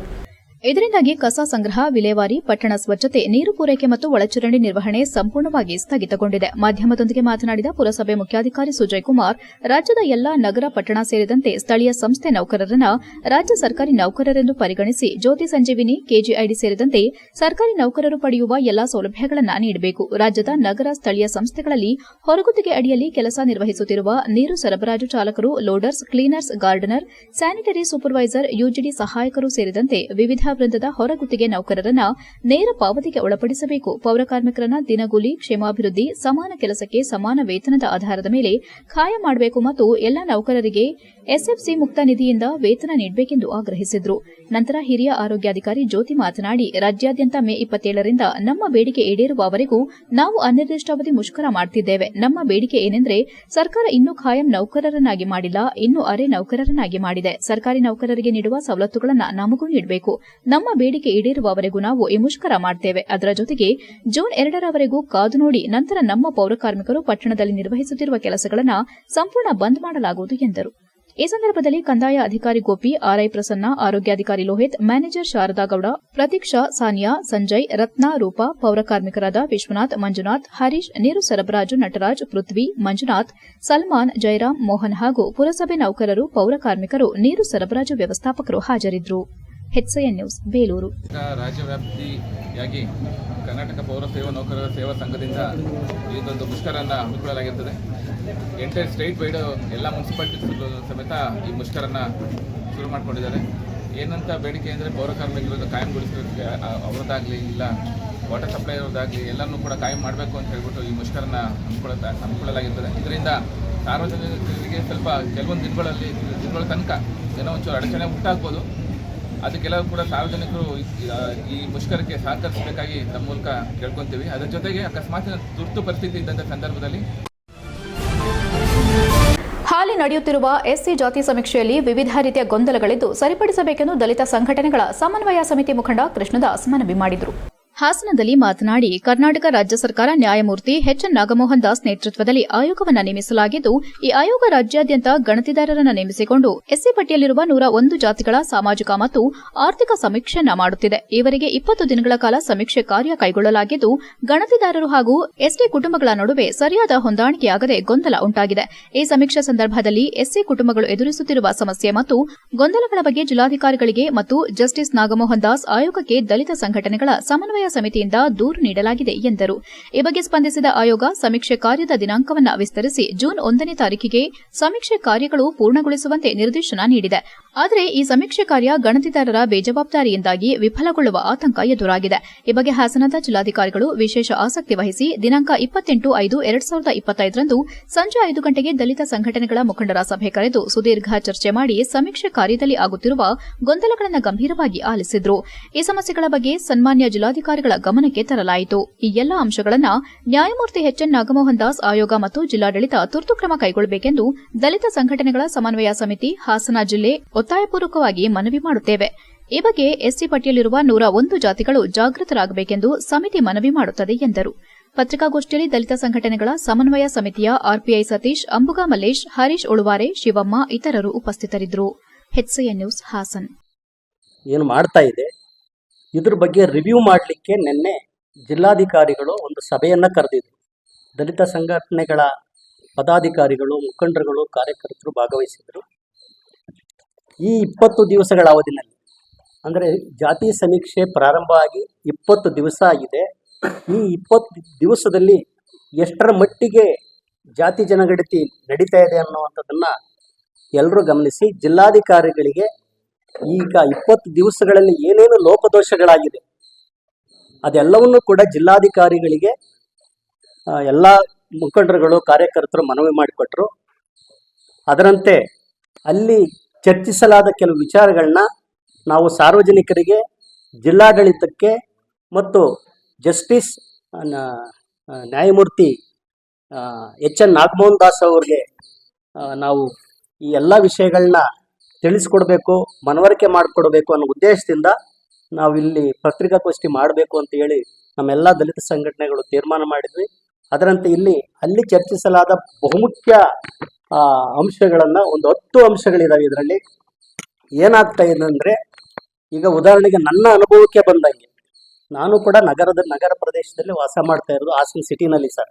ಇದರಿಂದಾಗಿ ಕಸ ಸಂಗ್ರಹ, ವಿಲೇವಾರಿ, ಪಟ್ಟಣ ಸ್ವಚ್ಛತೆ, ನೀರು ಪೂರೈಕೆ ಮತ್ತು ಒಳಚರಂಡಿ ನಿರ್ವಹಣೆ ಸಂಪೂರ್ಣವಾಗಿ ಸ್ಥಗಿತಗೊಂಡಿದೆ. ಮಾಧ್ಯಮದೊಂದಿಗೆ ಮಾತನಾಡಿದ ಪುರಸಭೆ ಮುಖ್ಯಾಧಿಕಾರಿ ಸುಜಯ್ ಕುಮಾರ್, ರಾಜ್ಯದ ಎಲ್ಲಾ ನಗರ, ಪಟ್ಟಣ ಸೇರಿದಂತೆ ಸ್ಥಳೀಯ ಸಂಸ್ಥೆ ನೌಕರರನ್ನ ರಾಜ್ಯ ಸರ್ಕಾರಿ ನೌಕರರೆಂದು ಪರಿಗಣಿಸಿ ಜ್ಯೋತಿ ಸಂಜೀವಿನಿ, ಕೆಜಿಐಡಿ ಸೇರಿದಂತೆ ಸರ್ಕಾರಿ ನೌಕರರು ಪಡೆಯುವ ಎಲ್ಲಾ ಸೌಲಭ್ಯಗಳನ್ನು ನೀಡಬೇಕು. ರಾಜ್ಯದ ನಗರ, ಸ್ಥಳೀಯ ಸಂಸ್ಥೆಗಳಲ್ಲಿ ಹೊರಗುತ್ತಿಗೆ ಅಡಿಯಲ್ಲಿ ಕೆಲಸ ನಿರ್ವಹಿಸುತ್ತಿರುವ ನೀರು ಸರಬರಾಜು ಚಾಲಕರು, loaders, cleaners, gardener, sanitary supervisor, UGD ಸಹಾಯಕರು ಸೇರಿದಂತೆ ವಿವಿಧ ವೃಂದದ ಹೊರಗುತ್ತಿಗೆ ನೌಕರರನ್ನ ನೇರ ಪಾವತಿಗೆ ಒಳಪಡಿಸಬೇಕು. ಪೌರ ಕಾರ್ಮಿಕರನ್ನ ದಿನಗೂಲಿ, ಕ್ಷೇಮಾಭಿವೃದ್ಧಿ, ಸಮಾನ ಕೆಲಸಕ್ಕೆ ಸಮಾನ ವೇತನದ ಆಧಾರದ ಮೇಲೆ ಖಾಯ ಮಾಡಬೇಕು ಮತ್ತು ಎಲ್ಲಾ ನೌಕರರಿಗೆ ಎಸ್ಎಫ್ಸಿ ಮುಕ್ತ ನಿಧಿಯಿಂದ ವೇತನ ನೀಡಬೇಕೆಂದು ಆಗ್ರಹಿಸಿದರು. ನಂತರ ಹಿರಿಯ ಆರೋಗ್ಯಾಧಿಕಾರಿ ಜ್ಯೋತಿ ಮಾತನಾಡಿ, ರಾಜ್ಯಾದ್ಯಂತ ಮೇ 27ರಿಂದ ನಮ್ಮ ಬೇಡಿಕೆ ಈಡೇರುವವರೆಗೂ ನಾವು ಅನಿರ್ದಿಷ್ಟಾವಧಿ ಮುಷ್ಕರ ಮಾಡುತ್ತಿದ್ದೇವೆ. ನಮ್ಮ ಬೇಡಿಕೆ ಏನೆಂದರೆ, ಸರ್ಕಾರ ಇನ್ನೂ ಖಾಯಂ ನೌಕರರನ್ನಾಗಿ ಮಾಡಿಲ್ಲ, ಇನ್ನೂ ಅರೆ ನೌಕರರನ್ನಾಗಿ ಮಾಡಿದೆ. ಸರ್ಕಾರಿ ನೌಕರರಿಗೆ ನೀಡುವ ಸವಲತ್ತುಗಳನ್ನು ನಮಗೂ ನೀಡಬೇಕು. ನಮ್ಮ ಬೇಡಿಕೆ ಈಡೇರುವವರೆಗೂ ನಾವು ಈ ಮುಷ್ಕರ ಮಾಡುತ್ತೇವೆ. ಅದರ ಜೊತೆಗೆ ಜೂನ್ 2ರವರೆಗೂ ಕಾದು ನೋಡಿ, ನಂತರ ನಮ್ಮ ಪೌರ ಕಾರ್ಮಿಕರು ಪಟ್ಟಣದಲ್ಲಿ ನಿರ್ವಹಿಸುತ್ತಿರುವ ಕೆಲಸಗಳನ್ನು ಸಂಪೂರ್ಣ ಬಂದ್ ಮಾಡಲಾಗುವುದು ಎಂದರು. ಈ ಸಂದರ್ಭದಲ್ಲಿ ಕಂದಾಯ ಅಧಿಕಾರಿ ಗೋಪಿ, ಆರ್ಐ ಪ್ರಸನ್ನ, ಆರೋಗ್ಯಾಧಿಕಾರಿ ಲೋಹಿತ್, ಮ್ಯಾನೇಜರ್ ಶಾರದಾಗೌಡ, ಪ್ರತೀಕ್ಷಾ, ಸಾನಿಯಾ, ಸಂಜಯ್, ರತ್ನ, ರೂಪಾ, ಪೌರ ಕಾರ್ಮಿಕರಾದ ವಿಶ್ವನಾಥ್, ಮಂಜುನಾಥ್, ಹರೀಶ್, ನೀರು ಸರಬರಾಜು ನಟರಾಜ್, ಪೃಥ್ವಿ, ಮಂಜುನಾಥ್, ಸಲ್ಮಾನ್, ಜಯರಾಮ್, ಮೋಹನ್ ಹಾಗೂ ಪುರಸಭೆ ನೌಕರರು, ಪೌರ ಕಾರ್ಮಿಕರು, ನೀರು ಸರಬರಾಜು ವ್ಯವಸ್ಥಾಪಕರು ಹಾಜರಿದ್ದರು. HCN news, Belur.
ರಾಜ್ಯವ್ಯಾಪ್ತಿಯಾಗಿ ಕರ್ನಾಟಕ ಪೌರ ಸೇವಾ ನೌಕರರ ಸೇವಾ ಸಂಘದಿಂದ ಇದೊಂದು ಮುಷ್ಕರನ್ನು ಹಮ್ಮಿಕೊಳ್ಳಲಾಗಿರುತ್ತದೆ. ಎಂಟೈರ್ ಸ್ಟೇಟ್ ವೈಡ್ ಎಲ್ಲ ಮುನ್ಸಿಪಾಲಿಟೀಸ್ ಸಮೇತ ಈ ಮುಷ್ಕರನ್ನು ಶುರು ಮಾಡಿಕೊಂಡಿದ್ದಾರೆ. ಏನಂತ ಬೇಡಿಕೆ ಅಂದರೆ, ಪೌರ ಕಾರ್ಮಿಕರನ್ನು ಕಾಯಂಗೊಳಿಸೋದಕ್ಕೆ ಅವರದ್ದಾಗಲಿ ಇಲ್ಲ ವಾಟರ್ ಸಪ್ಲೈ ಅವ್ರದ್ದಾಗಲಿ ಎಲ್ಲನೂ ಕೂಡ ಕಾಯಂ ಮಾಡಬೇಕು ಅಂತ ಹೇಳ್ಬಿಟ್ಟು ಈ ಮುಷ್ಕರನ ಹಮ್ಮಿಕೊಳ್ಳಲಾಗಿರ್ತದೆ. ಇದರಿಂದ ಸಾರ್ವಜನಿಕರಿಗೆ ಸ್ವಲ್ಪ ಕೆಲವೊಂದು ದಿನಗಳ ತನಕ ಏನೋ ಒಂಚೂರು ಅಡಚಣೆ ಉಂಟಾಗ್ಬೋದು. ಅದಕ್ಕೆಲ್ಲ ಕೂಡ ಸಾರ್ವಜನಿಕರು ಈ ಮುಷ್ಕರಕ್ಕೆ ಸಹಕರಿಸಬೇಕಾಗಿ ನಮ್ಮ ಮೂಲಕ ಕೇಳ್ಕೊತೀವಿ. ಅದರ ಜೊತೆಗೆ ಅಕಸ್ಮಾತ್ ತುರ್ತು ಪರಿಸ್ಥಿತಿ ಇದ್ದಂಥ ಸಂದರ್ಭದಲ್ಲಿ
ಹಾಲಿ ನಡೆಯುತ್ತಿರುವ ಎಸ್ಸಿ ಜಾತಿ ಸಮೀಕ್ಷೆಯಲ್ಲಿ ವಿವಿಧ ರೀತಿಯ ಗೊಂದಲಗಳಿದ್ದು ಸರಿಪಡಿಸಬೇಕೆಂದು ದಲಿತ ಸಂಘಟನೆಗಳ ಸಮನ್ವಯ ಸಮಿತಿ ಮುಖಂಡ ಕೃಷ್ಣದಾಸ್ ಮನವಿ ಮಾಡಿದರು. ಹಾಸನದಲ್ಲಿ ಮಾತನಾಡಿ, ಕರ್ನಾಟಕ ರಾಜ್ಯ ಸರ್ಕಾರ ನ್ಯಾಯಮೂರ್ತಿ ಎಚ್ಎನ್ ನಾಗಮೋಹನ್ ದಾಸ್ ನೇತೃತ್ವದಲ್ಲಿ ಆಯೋಗವನ್ನು ನೇಮಿಸಲಾಗಿದ್ದು, ಈ ಆಯೋಗ ರಾಜ್ಯಾದ್ಯಂತ ಗಣತಿದಾರರನ್ನು ನೇಮಿಸಿಕೊಂಡು ಎಸ್ಸಿ ಪಟ್ಟಿಯಲ್ಲಿರುವ 101 ಜಾತಿಗಳ ಸಾಮಾಜಿಕ ಮತ್ತು ಆರ್ಥಿಕ ಸಮೀಕ್ಷೆಯನ್ನ ಮಾಡುತ್ತಿದೆ. ಈವರೆಗೆ 20 ದಿನಗಳ ಕಾಲ ಸಮೀಕ್ಷೆ ಕಾರ್ಯ ಕೈಗೊಳ್ಳಲಾಗಿದ್ದು, ಗಣತಿದಾರರು ಹಾಗೂ ಎಸ್ಟಿ ಕುಟುಂಬಗಳ ನಡುವೆ ಸರಿಯಾದ ಹೊಂದಾಣಿಕೆಯಾಗದೆ ಗೊಂದಲ ಉಂಟಾಗಿದೆ. ಈ ಸಮೀಕ್ಷೆ ಸಂದರ್ಭದಲ್ಲಿ ಎಸ್ಸಿ ಕುಟುಂಬಗಳು ಎದುರಿಸುತ್ತಿರುವ ಸಮಸ್ಯೆ ಮತ್ತು ಗೊಂದಲಗಳ ಬಗ್ಗೆ ಜಿಲ್ಲಾಧಿಕಾರಿಗಳಿಗೆ ಮತ್ತು ಜಸ್ಟಿಸ್ ನಾಗಮೋಹನ್ ದಾಸ್ ಆಯೋಗಕ್ಕೆ ದಲಿತ ಸಂಘಟನೆಗಳ ಸಮನ್ವಯ ಸಮಿತಿಯಿಂದ ದೂರು ನೀಡಲಾಗಿದೆ ಎಂದರು. ಈ ಬಗ್ಗೆ ಸ್ಪಂದಿಸಿದ ಆಯೋಗ ಸಮೀಕ್ಷೆ ಕಾರ್ಯದ ದಿನಾಂಕವನ್ನು ವಿಸ್ತರಿಸಿ ಜೂನ್ 1ನೇ ತಾರೀಕಿಗೆ ಸಮೀಕ್ಷೆ ಕಾರ್ಯಗಳು ಪೂರ್ಣಗೊಳಿಸುವಂತೆ ನಿರ್ದೇಶನ ನೀಡಿದೆ. ಆದರೆ ಈ ಸಮೀಕ್ಷೆ ಕಾರ್ಯ ಗಣತಿದಾರರ ಬೇಜವಾಬ್ದಾರಿಯಿಂದಾಗಿ ವಿಫಲಗೊಳ್ಳುವ ಆತಂಕ ಎದುರಾಗಿದೆ. ಈ ಬಗ್ಗೆ ಹಾಸನದ ಜಿಲ್ಲಾಧಿಕಾರಿಗಳು ವಿಶೇಷ ಆಸಕ್ತಿ ವಹಿಸಿ ದಿನಾಂಕ 28/5/2025ರಂದು ಸಂಜೆ 5 ಗಂಟೆಗೆ ದಲಿತ ಸಂಘಟನೆಗಳ ಮುಖಂಡರ ಸಭೆ ಕರೆದು ಸುದೀರ್ಘ ಚರ್ಚೆ ಮಾಡಿ ಸಮೀಕ್ಷೆ ಕಾರ್ಯದಲ್ಲಿ ಆಗುತ್ತಿರುವ ಗೊಂದಲಗಳನ್ನು ಗಂಭೀರವಾಗಿ ಆಲಿಸಿದ್ರು. ಈ ಸಮಸ್ಯೆಗಳ ಬಗ್ಗೆ ಸನ್ಮಾನ್ಯ ಜಿಲ್ಲಾಧಿಕಾರಿಗಳ ಗಮನಕ್ಕೆ ತರಲಾಯಿತು. ಈ ಎಲ್ಲ ಅಂಶಗಳನ್ನು ನ್ಯಾಯಮೂರ್ತಿ ಎಚ್ಎನ್ ನಾಗಮೋಹನ್ ದಾಸ್ ಆಯೋಗ ಮತ್ತು ಜಿಲ್ಲಾಡಳಿತ ತುರ್ತು ಕ್ರಮ ಕೈಗೊಳ್ಳಬೇಕೆಂದು ದಲಿತ ಸಂಘಟನೆಗಳ ಸಮನ್ವಯ ಸಮಿತಿ ಹಾಸನ ಜಿಲ್ಲೆ ಒತ್ತಾಯಪೂರ್ವಕವಾಗಿ ಮನವಿ ಮಾಡುತ್ತೇವೆ. ಈ ಬಗ್ಗೆ ಎಸ್ಸಿ ಪಟ್ಟಿಯಲ್ಲಿರುವ 101 ಜಾತಿಗಳು ಜಾಗೃತರಾಗಬೇಕೆಂದು ಸಮಿತಿ ಮನವಿ ಮಾಡುತ್ತದೆ ಎಂದರು. ಪತ್ರಿಕಾಗೋಷ್ಠಿಯಲ್ಲಿ ದಲಿತ ಸಂಘಟನೆಗಳ ಸಮನ್ವಯ ಸಮಿತಿಯ ಆರ್ಪಿಐ ಸತೀಶ್, ಅಂಬುಗಾ ಮಲ್ಲೇಶ್, ಹರೀಶ್ ಉಳುವಾರೆ, ಶಿವಮ್ಮ ಇತರರು ಉಪಸ್ಥಿತರಿದ್ದರು. HCN news, Hassan.
ಏನು ಮಾಡ್ತಾ ಇದೆ ಇದ್ರ ಬಗ್ಗೆ ರಿವ್ಯೂ ಮಾಡಲಿಕ್ಕೆ ನಿನ್ನೆ ಜಿಲ್ಲಾಧಿಕಾರಿಗಳು ಒಂದು ಸಭೆಯನ್ನು ಕರೆದಿದ್ರು. ದಲಿತ ಸಂಘಟನೆಗಳ ಪದಾಧಿಕಾರಿಗಳು, ಮುಖಂಡರುಗಳು, ಕಾರ್ಯಕರ್ತರು ಭಾಗವಹಿಸಿದರು. ಈ 20 ದಿವಸಗಳ ಅವಧಿನಲ್ಲಿ, ಅಂದರೆ ಜಾತಿ ಸಮೀಕ್ಷೆ ಪ್ರಾರಂಭ ಆಗಿ 20 ದಿವಸ ಆಗಿದೆ. ಈ 20 ದಿವಸದಲ್ಲಿ ಎಷ್ಟರ ಮಟ್ಟಿಗೆ ಜಾತಿ ಜನಗಣತಿ ನಡೀತಾ ಇದೆ ಅನ್ನುವಂಥದ್ದನ್ನು ಎಲ್ಲರೂ ಗಮನಿಸಿ, ಜಿಲ್ಲಾಧಿಕಾರಿಗಳಿಗೆ ಈಗ 20 ದಿವಸಗಳಲ್ಲಿ ಏನೇನು ಲೋಪದೋಷಗಳಾಗಿದೆ ಅದೆಲ್ಲವನ್ನೂ ಕೂಡ ಜಿಲ್ಲಾಧಿಕಾರಿಗಳಿಗೆ ಎಲ್ಲ ಮುಖಂಡರುಗಳು, ಕಾರ್ಯಕರ್ತರು ಮನವಿ ಮಾಡಿಕೊಟ್ರು. ಅದರಂತೆ ಅಲ್ಲಿ ಚರ್ಚಿಸಲಾದ ಕೆಲವು ವಿಚಾರಗಳನ್ನ ನಾವು ಸಾರ್ವಜನಿಕರಿಗೆ, ಜಿಲ್ಲಾಡಳಿತಕ್ಕೆ ಮತ್ತು ಜಸ್ಟಿಸ್ ನ್ಯಾಯಮೂರ್ತಿ ಎಚ್ಎನ್ ನಾಗಮೋಹನ್ ದಾಸ್ ಅವರಿಗೆ ನಾವು ಈ ಎಲ್ಲ ವಿಷಯಗಳನ್ನ ತಿಳಿಸ್ಕೊಡ್ಬೇಕು, ಮನವರಿಕೆ ಮಾಡಿಕೊಡ್ಬೇಕು ಅನ್ನೋ ಉದ್ದೇಶದಿಂದ ನಾವು ಇಲ್ಲಿ ಪತ್ರಿಕಾಗೋಷ್ಠಿ ಮಾಡಬೇಕು ಅಂತ ಹೇಳಿ ನಮ್ಮೆಲ್ಲ ದಲಿತ ಸಂಘಟನೆಗಳು ತೀರ್ಮಾನ ಮಾಡಿದ್ವಿ. ಅದರಂತೆ ಅಲ್ಲಿ ಚರ್ಚಿಸಲಾದ ಬಹುಮುಖ್ಯ ಅಂಶಗಳನ್ನು, ಒಂದು 10 ಅಂಶಗಳಿದಾವೆ. ಇದರಲ್ಲಿ ಏನಾಗ್ತಾ ಇದೆ ಅಂದರೆ, ಈಗ ಉದಾಹರಣೆಗೆ ನನ್ನ ಅನುಭವಕ್ಕೆ ಬಂದಂಗೆ, ನಾನು ಕೂಡ ನಗರ ಪ್ರದೇಶದಲ್ಲಿ ವಾಸ ಮಾಡ್ತಾ ಇರೋದು, ಹಾಸನ ಸಿಟಿನಲ್ಲಿ ಸರ್.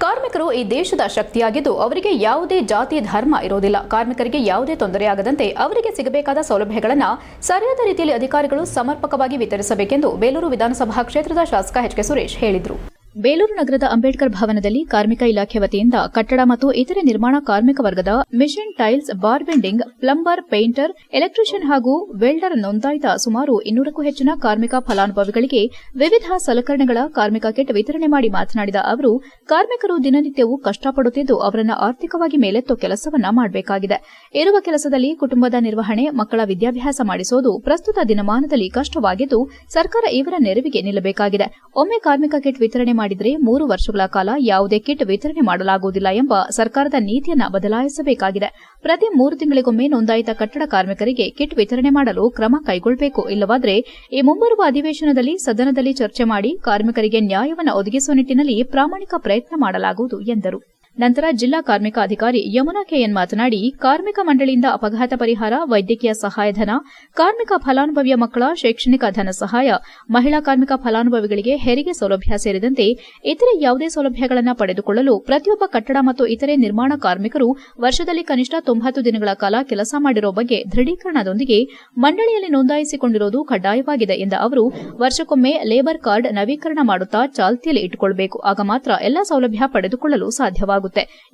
ಕಾರ್ಮಿಕರು ಈ ದೇಶದ ಶಕ್ತಿಯಾಗಿದ್ದು ಅವರಿಗೆ ಯಾವುದೇ ಜಾತಿ ಧರ್ಮ ಇರೋದಿಲ್ಲ. ಕಾರ್ಮಿಕರಿಗೆ ಯಾವುದೇ ತೊಂದರೆಯಾಗದಂತೆ ಅವರಿಗೆ ಸಿಗಬೇಕಾದ ಸೌಲಭ್ಯಗಳನ್ನು ಸರಿಯಾದ ರೀತಿಯಲ್ಲಿ ಅಧಿಕಾರಿಗಳು ಸಮರ್ಪಕವಾಗಿ ವಿತರಿಸಬೇಕೆಂದು ಬೇಲೂರು ವಿಧಾನಸಭಾ ಕ್ಷೇತ್ರದ ಶಾಸಕ ಎಚ್ ಕೆ ಸುರೇಶ್ ಹೇಳಿದರು. ಬೇಲೂರು ನಗರದ ಅಂಬೇಡ್ಕರ್ ಭವನದಲ್ಲಿ ಕಾರ್ಮಿಕ ಇಲಾಖೆ ವತಿಯಿಂದ ಕಟ್ಟಡ ಮತ್ತು ಇತರೆ ನಿರ್ಮಾಣ ಕಾರ್ಮಿಕ ವರ್ಗದ machine, tiles, bar bending, plumber, painter, electrician ಹಾಗೂ ವೆಲ್ಡರ್ ನೋಂದಾಯಿತ ಸುಮಾರು 200ಕ್ಕೂ ಹೆಚ್ಚಿನ ಕಾರ್ಮಿಕ ಫಲಾನುಭವಿಗಳಿಗೆ ವಿವಿಧ ಸಲಕರಣೆಗಳ ಕಾರ್ಮಿಕ ಕಿಟ್ ವಿತರಣೆ ಮಾಡಿ ಮಾತನಾಡಿದ ಅವರು, ಕಾರ್ಮಿಕರು ದಿನನಿತ್ಯವೂ ಕಷ್ಟಪಡುತ್ತಿದ್ದು ಅವರನ್ನು ಆರ್ಥಿಕವಾಗಿ ಮೇಲೆತ್ತೋ ಕೆಲಸವನ್ನ ಮಾಡಬೇಕಾಗಿದೆ. ಇರುವ ಕೆಲಸದಲ್ಲಿ ಕುಟುಂಬದ ನಿರ್ವಹಣೆ, ಮಕ್ಕಳ ವಿದ್ಯಾಭ್ಯಾಸ ಮಾಡಿಸೋದು ಪ್ರಸ್ತುತ ದಿನಮಾನದಲ್ಲಿ ಕಷ್ಟವಾಗಿದ್ದು ಸರ್ಕಾರ ಇವರ ನೆರವಿಗೆ ನಿಲ್ಲಬೇಕಾಗಿದೆ. ಒಮ್ಮೆ ಕಾರ್ಮಿಕ ಕಿಟ್ ವಿತರಣೆ ಮಾಡಿದರೆ 3 ವರ್ಷಗಳ ಕಾಲ ಯಾವುದೇ ಕಿಟ್ ವಿತರಣೆ ಮಾಡಲಾಗುವುದಿಲ್ಲ ಎಂಬ ಸರ್ಕಾರದ ನೀತಿಯನ್ನು ಬದಲಾಯಿಸಬೇಕಾಗಿದೆ. ಪ್ರತಿ 3 ತಿಂಗಳಿಗೊಮ್ಮೆ ನೋಂದಾಯಿತ ಕಟ್ಟಡ ಕಾರ್ಮಿಕರಿಗೆ ಕಿಟ್ ವಿತರಣೆ ಮಾಡಲು ಕ್ರಮ ಕೈಗೊಳ್ಳಬೇಕು. ಇಲ್ಲವಾದರೆ ಈ ಮುಂಬರುವ ಅಧಿವೇಶನದಲ್ಲಿ ಸದನದಲ್ಲಿ ಚರ್ಚೆ ಮಾಡಿ ಕಾರ್ಮಿಕರಿಗೆ ನ್ಯಾಯವನ್ನು ಒದಗಿಸುವ ನಿಟ್ಟಿನಲ್ಲಿ ಪ್ರಾಮಾಣಿಕ ಪ್ರಯತ್ನ ಮಾಡಲಾಗುವುದು ಎಂದರು. ನಂತರ ಜಿಲ್ಲಾ ಕಾರ್ಮಿಕ ಅಧಿಕಾರಿ ಯಮುನಾ ಕೆಎನ್ ಮಾತನಾಡಿ, ಕಾರ್ಮಿಕ ಮಂಡಳಿಯಿಂದ ಅಪಘಾತ ಪರಿಹಾರ, ವೈದ್ಯಕೀಯ ಸಹಾಯಧನ, ಕಾರ್ಮಿಕ ಫಲಾನುಭವಿಯ ಮಕ್ಕಳ ಶೈಕ್ಷಣಿಕ ಧನ ಸಹಾಯ, ಮಹಿಳಾ ಕಾರ್ಮಿಕ ಫಲಾನುಭವಿಗಳಿಗೆ ಹೆರಿಗೆ ಸೌಲಭ್ಯ ಸೇರಿದಂತೆ ಇತರೆ ಯಾವುದೇ ಸೌಲಭ್ಯಗಳನ್ನು ಪಡೆದುಕೊಳ್ಳಲು ಪ್ರತಿಯೊಬ್ಬ ಕಟ್ಟಡ ಮತ್ತು ಇತರೆ ನಿರ್ಮಾಣ ಕಾರ್ಮಿಕರು ವರ್ಷದಲ್ಲಿ ಕನಿಷ್ಠ 90 ದಿನಗಳ ಕಾಲ ಕೆಲಸ ಮಾಡಿರುವ ಬಗ್ಗೆ ದೃಢೀಕರಣದೊಂದಿಗೆ ಮಂಡಳಿಯಲ್ಲಿ ನೋಂದಾಯಿಸಿಕೊಂಡಿರುವುದು ಕಡ್ಡಾಯವಾಗಿದೆ ಎಂದ ಅವರು, ವರ್ಷಕ್ಕೊಮ್ಮೆ ಲೇಬರ್ ಕಾರ್ಡ್ ನವೀಕರಣ ಮಾಡುತ್ತಾ ಚಾಲ್ತಿಯಲ್ಲಿ ಇಟ್ಟುಕೊಳ್ಳಬೇಕು. ಆಗ ಮಾತ್ರ ಎಲ್ಲಾ ಸೌಲಭ್ಯ ಪಡೆದುಕೊಳ್ಳಲು ಸಾಧ್ಯವಾಗುತ್ತದೆ.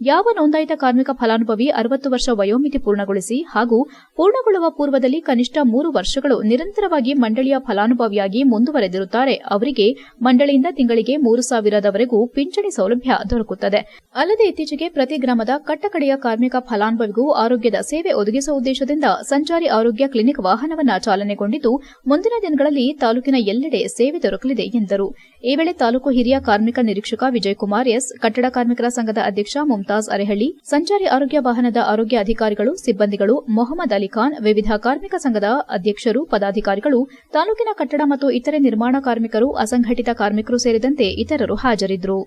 ಯಾವ ನೋಂದಾಯಿತ ಕಾರ್ಮಿಕ ಫಲಾನುಭವಿ 60 ವರ್ಷ ವಯೋಮಿತಿ ಪೂರ್ಣಗೊಳಿಸಿ ಹಾಗೂ ಪೂರ್ಣಗೊಳ್ಳುವ ಪೂರ್ವದಲ್ಲಿ ಕನಿಷ್ಠ 3 ವರ್ಷಗಳು ನಿರಂತರವಾಗಿ ಮಂಡಳಿಯ ಫಲಾನುಭವಿಯಾಗಿ ಮುಂದುವರೆದಿರುತ್ತಾರೆ ಅವರಿಗೆ ಮಂಡಳಿಯಿಂದ ತಿಂಗಳಿಗೆ 3,000ವರೆಗೂ ಪಿಂಚಣಿ ಸೌಲಭ್ಯ ದೊರಕುತ್ತದೆ. ಅಲ್ಲದೆ ಇತ್ತೀಚೆಗೆ ಪ್ರತಿ ಗ್ರಾಮದ ಕಟ್ಟಕಡೆಯ ಕಾರ್ಮಿಕ ಫಲಾನುಭವಿಗೂ ಆರೋಗ್ಯದ ಸೇವೆ ಒದಗಿಸುವ ಉದ್ದೇಶದಿಂದ ಸಂಚಾರಿ ಆರೋಗ್ಯ ಕ್ಲಿನಿಕ್ ವಾಹನವನ್ನು ಚಾಲನೆಗೊಂಡಿದ್ದು ಮುಂದಿನ ದಿನಗಳಲ್ಲಿ ತಾಲೂಕಿನ ಎಲ್ಲೆಡೆ ಸೇವೆ ದೊರಕಲಿದೆ ಎಂದರು. ಈ ವೇಳೆ ತಾಲೂಕು ಹಿರಿಯ ಕಾರ್ಮಿಕ ನಿರೀಕ್ಷಕ ವಿಜಯಕುಮಾರ್ ಎಸ್, ಕಟ್ಟಡ ಕಾರ್ಮಿಕರ ಸಂಘದ ಅಧ್ಯಕ್ಷ ಮುಮ್ತಾಜ್ ಅರೆಹಳ್ಳಿ, ಸಂಚಾರಿ ಆರೋಗ್ಯ ವಾಹನದ ಆರೋಗ್ಯ ಅಧಿಕಾರಿಗಳು, ಸಿಬ್ಬಂದಿಗಳು, ಮೊಹಮ್ಮದ್ ಅಲಿ ಖಾನ್, ವಿವಿಧ ಕಾರ್ಮಿಕ ಸಂಘದ ಅಧ್ಯಕ್ಷರು, ಪದಾಧಿಕಾರಿಗಳು, ತಾಲೂಕಿನ ಕಟ್ಟಡ ಮತ್ತು ಇತರೆ ನಿರ್ಮಾಣ ಕಾರ್ಮಿಕರು, ಅಸಂಘಟಿತ ಕಾರ್ಮಿಕರು ಸೇರಿದಂತೆ ಇತರರು ಹಾಜರಿದ್ದರು.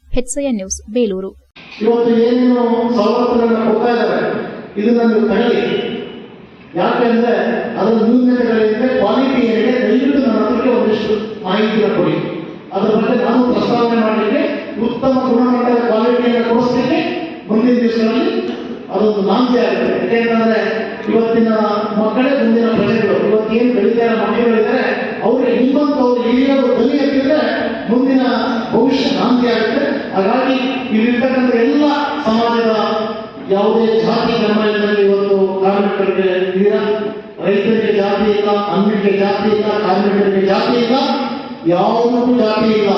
HCN news, Belur.
ಇವತ್ತು ಏನೇನು ಸವಲತ್ತುಗಳನ್ನ ಕೊಡ್ತಾ ಇದ್ದಾರೆ ಇದನ್ನ ನೀವು ತಗೊಳ್ಳಿ. ಯಾಕೆಂದ್ರೆ ಅದರ ನ್ಯೂನತೆಗಳಿದ್ರೆ ಕ್ವಾಲಿಟಿ ಏನಿದೆ ದಯವಿಟ್ಟು ನನ್ನ ಹತ್ರಕ್ಕೆ ಒಂದಿಷ್ಟು ಮಾಹಿತಿಯನ್ನು ಕೊಡಿ. ಅದರ ಬಗ್ಗೆ ನಾನು ಪ್ರಸ್ತಾವನೆ ಮಾಡಲಿಕ್ಕೆ, ಉತ್ತಮ ಗುಣಮಟ್ಟದ ಕ್ವಾಲಿಟಿಯನ್ನು ಕೊಡಿಸಲಿಕ್ಕೆ ಮುಂದಿನ ದಿವಸಗಳಲ್ಲಿ ಅದೊಂದು ನಾಂದಿ ಆಗುತ್ತೆ. ಯಾಕೆಂತಂದ್ರೆ ಇವತ್ತಿನ ಮಕ್ಕಳೇ ಮುಂದಿನ ಪ್ರಜೆಗಳು. ಇವತ್ತೇನು ಬೆಳೀತಾ ಇರೋ ಮಕ್ಕಳಿದ್ದಾರೆ ಅವ್ರಿಗೆ ನಿಮ್ಮಂತವ್ರು ಹಿರಿಯರು ಧ್ವನಿ ಎತ್ತಿದ್ರೆ ಮುಂದಿನ ಭವಿಷ್ಯ ನಾಂದಿ ಆಗುತ್ತೆ. ಹಾಗಾಗಿ ಇಲ್ಲಿರ್ತಕ್ಕಂಥ ಎಲ್ಲ ಸಮಾಜದ ಯಾವುದೇ ಜಾತಿ ಧರ್ಮ ಇಲ್ಲದೆ ಇವತ್ತು ಕಾರ್ಮಿಕರಿಗೆ ಇದೀರ. ರೈತರಿಗೆ ಜಾತಿ ಇಲ್ಲ, ಅನ್ನಕ್ಕೆ ಜಾತಿ ಇಲ್ಲ, ಕಾರ್ಮಿಕರಿಗೆ ಜಾತಿ ಇಲ್ಲ, ಯಾವುದಕ್ಕೂ ಜಾತಿ ಇಲ್ಲ.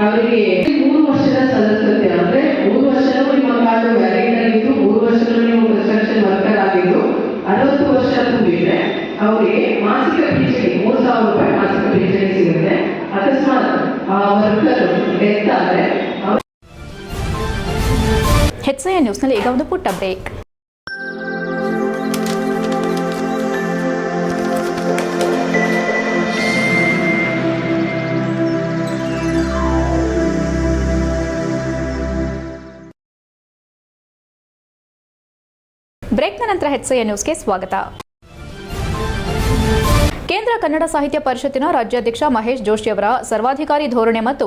ಅವರಿಗೆ 3 ವರ್ಷದ ಸದಸ್ಯತೆ ಅಂದ್ರೆ 3 ವರ್ಷವೂ ನಿಮ್ಮ ಕಾರ್ಡು ವ್ಯಾಲಿಡ್ ಆಗಿದ್ದು, 3 ವರ್ಷದಲ್ಲೂ ನೀವು ಕನ್ಸ್ಟ್ರಕ್ಷನ್ ವರ್ಕರ್ ಆಗಿದ್ದು, 60 ವರ್ಷ ತುಂಬಿದ್ರೆ ಅವರಿಗೆ ಮಾಸಿಕ ಪಿಂಚಣಿ 3,000 ರೂಪಾಯಿ ಮಾಸಿಕ ಪಿಂಚಣಿ ಸಿಗುತ್ತೆ. ಅಕಸ್ಮಾತ್ ಆ ವರ್ಕರ್ ಡೆತ್ ಆದರೆ
HCN ನ್ಯೂಸ್ನಲ್ಲಿ ಈಗ ಒಂದು ಪುಟ್ಟ ಬ್ರೇಕ್. ಬ್ರೇಕ್ನ ನಂತರ HCN ನ್ಯೂಸ್ಗೆ ಸ್ವಾಗತ. ಕೇಂದ್ರ ಕನ್ನಡ ಸಾಹಿತ್ಯ ಪರಿಷತ್ತಿನ ರಾಜ್ಯಾಧ್ಯಕ್ಷ ಮಹೇಶ್ ಜೋಶಿ ಅವರ ಸರ್ವಾಧಿಕಾರಿ ಧೋರಣೆ ಮತ್ತು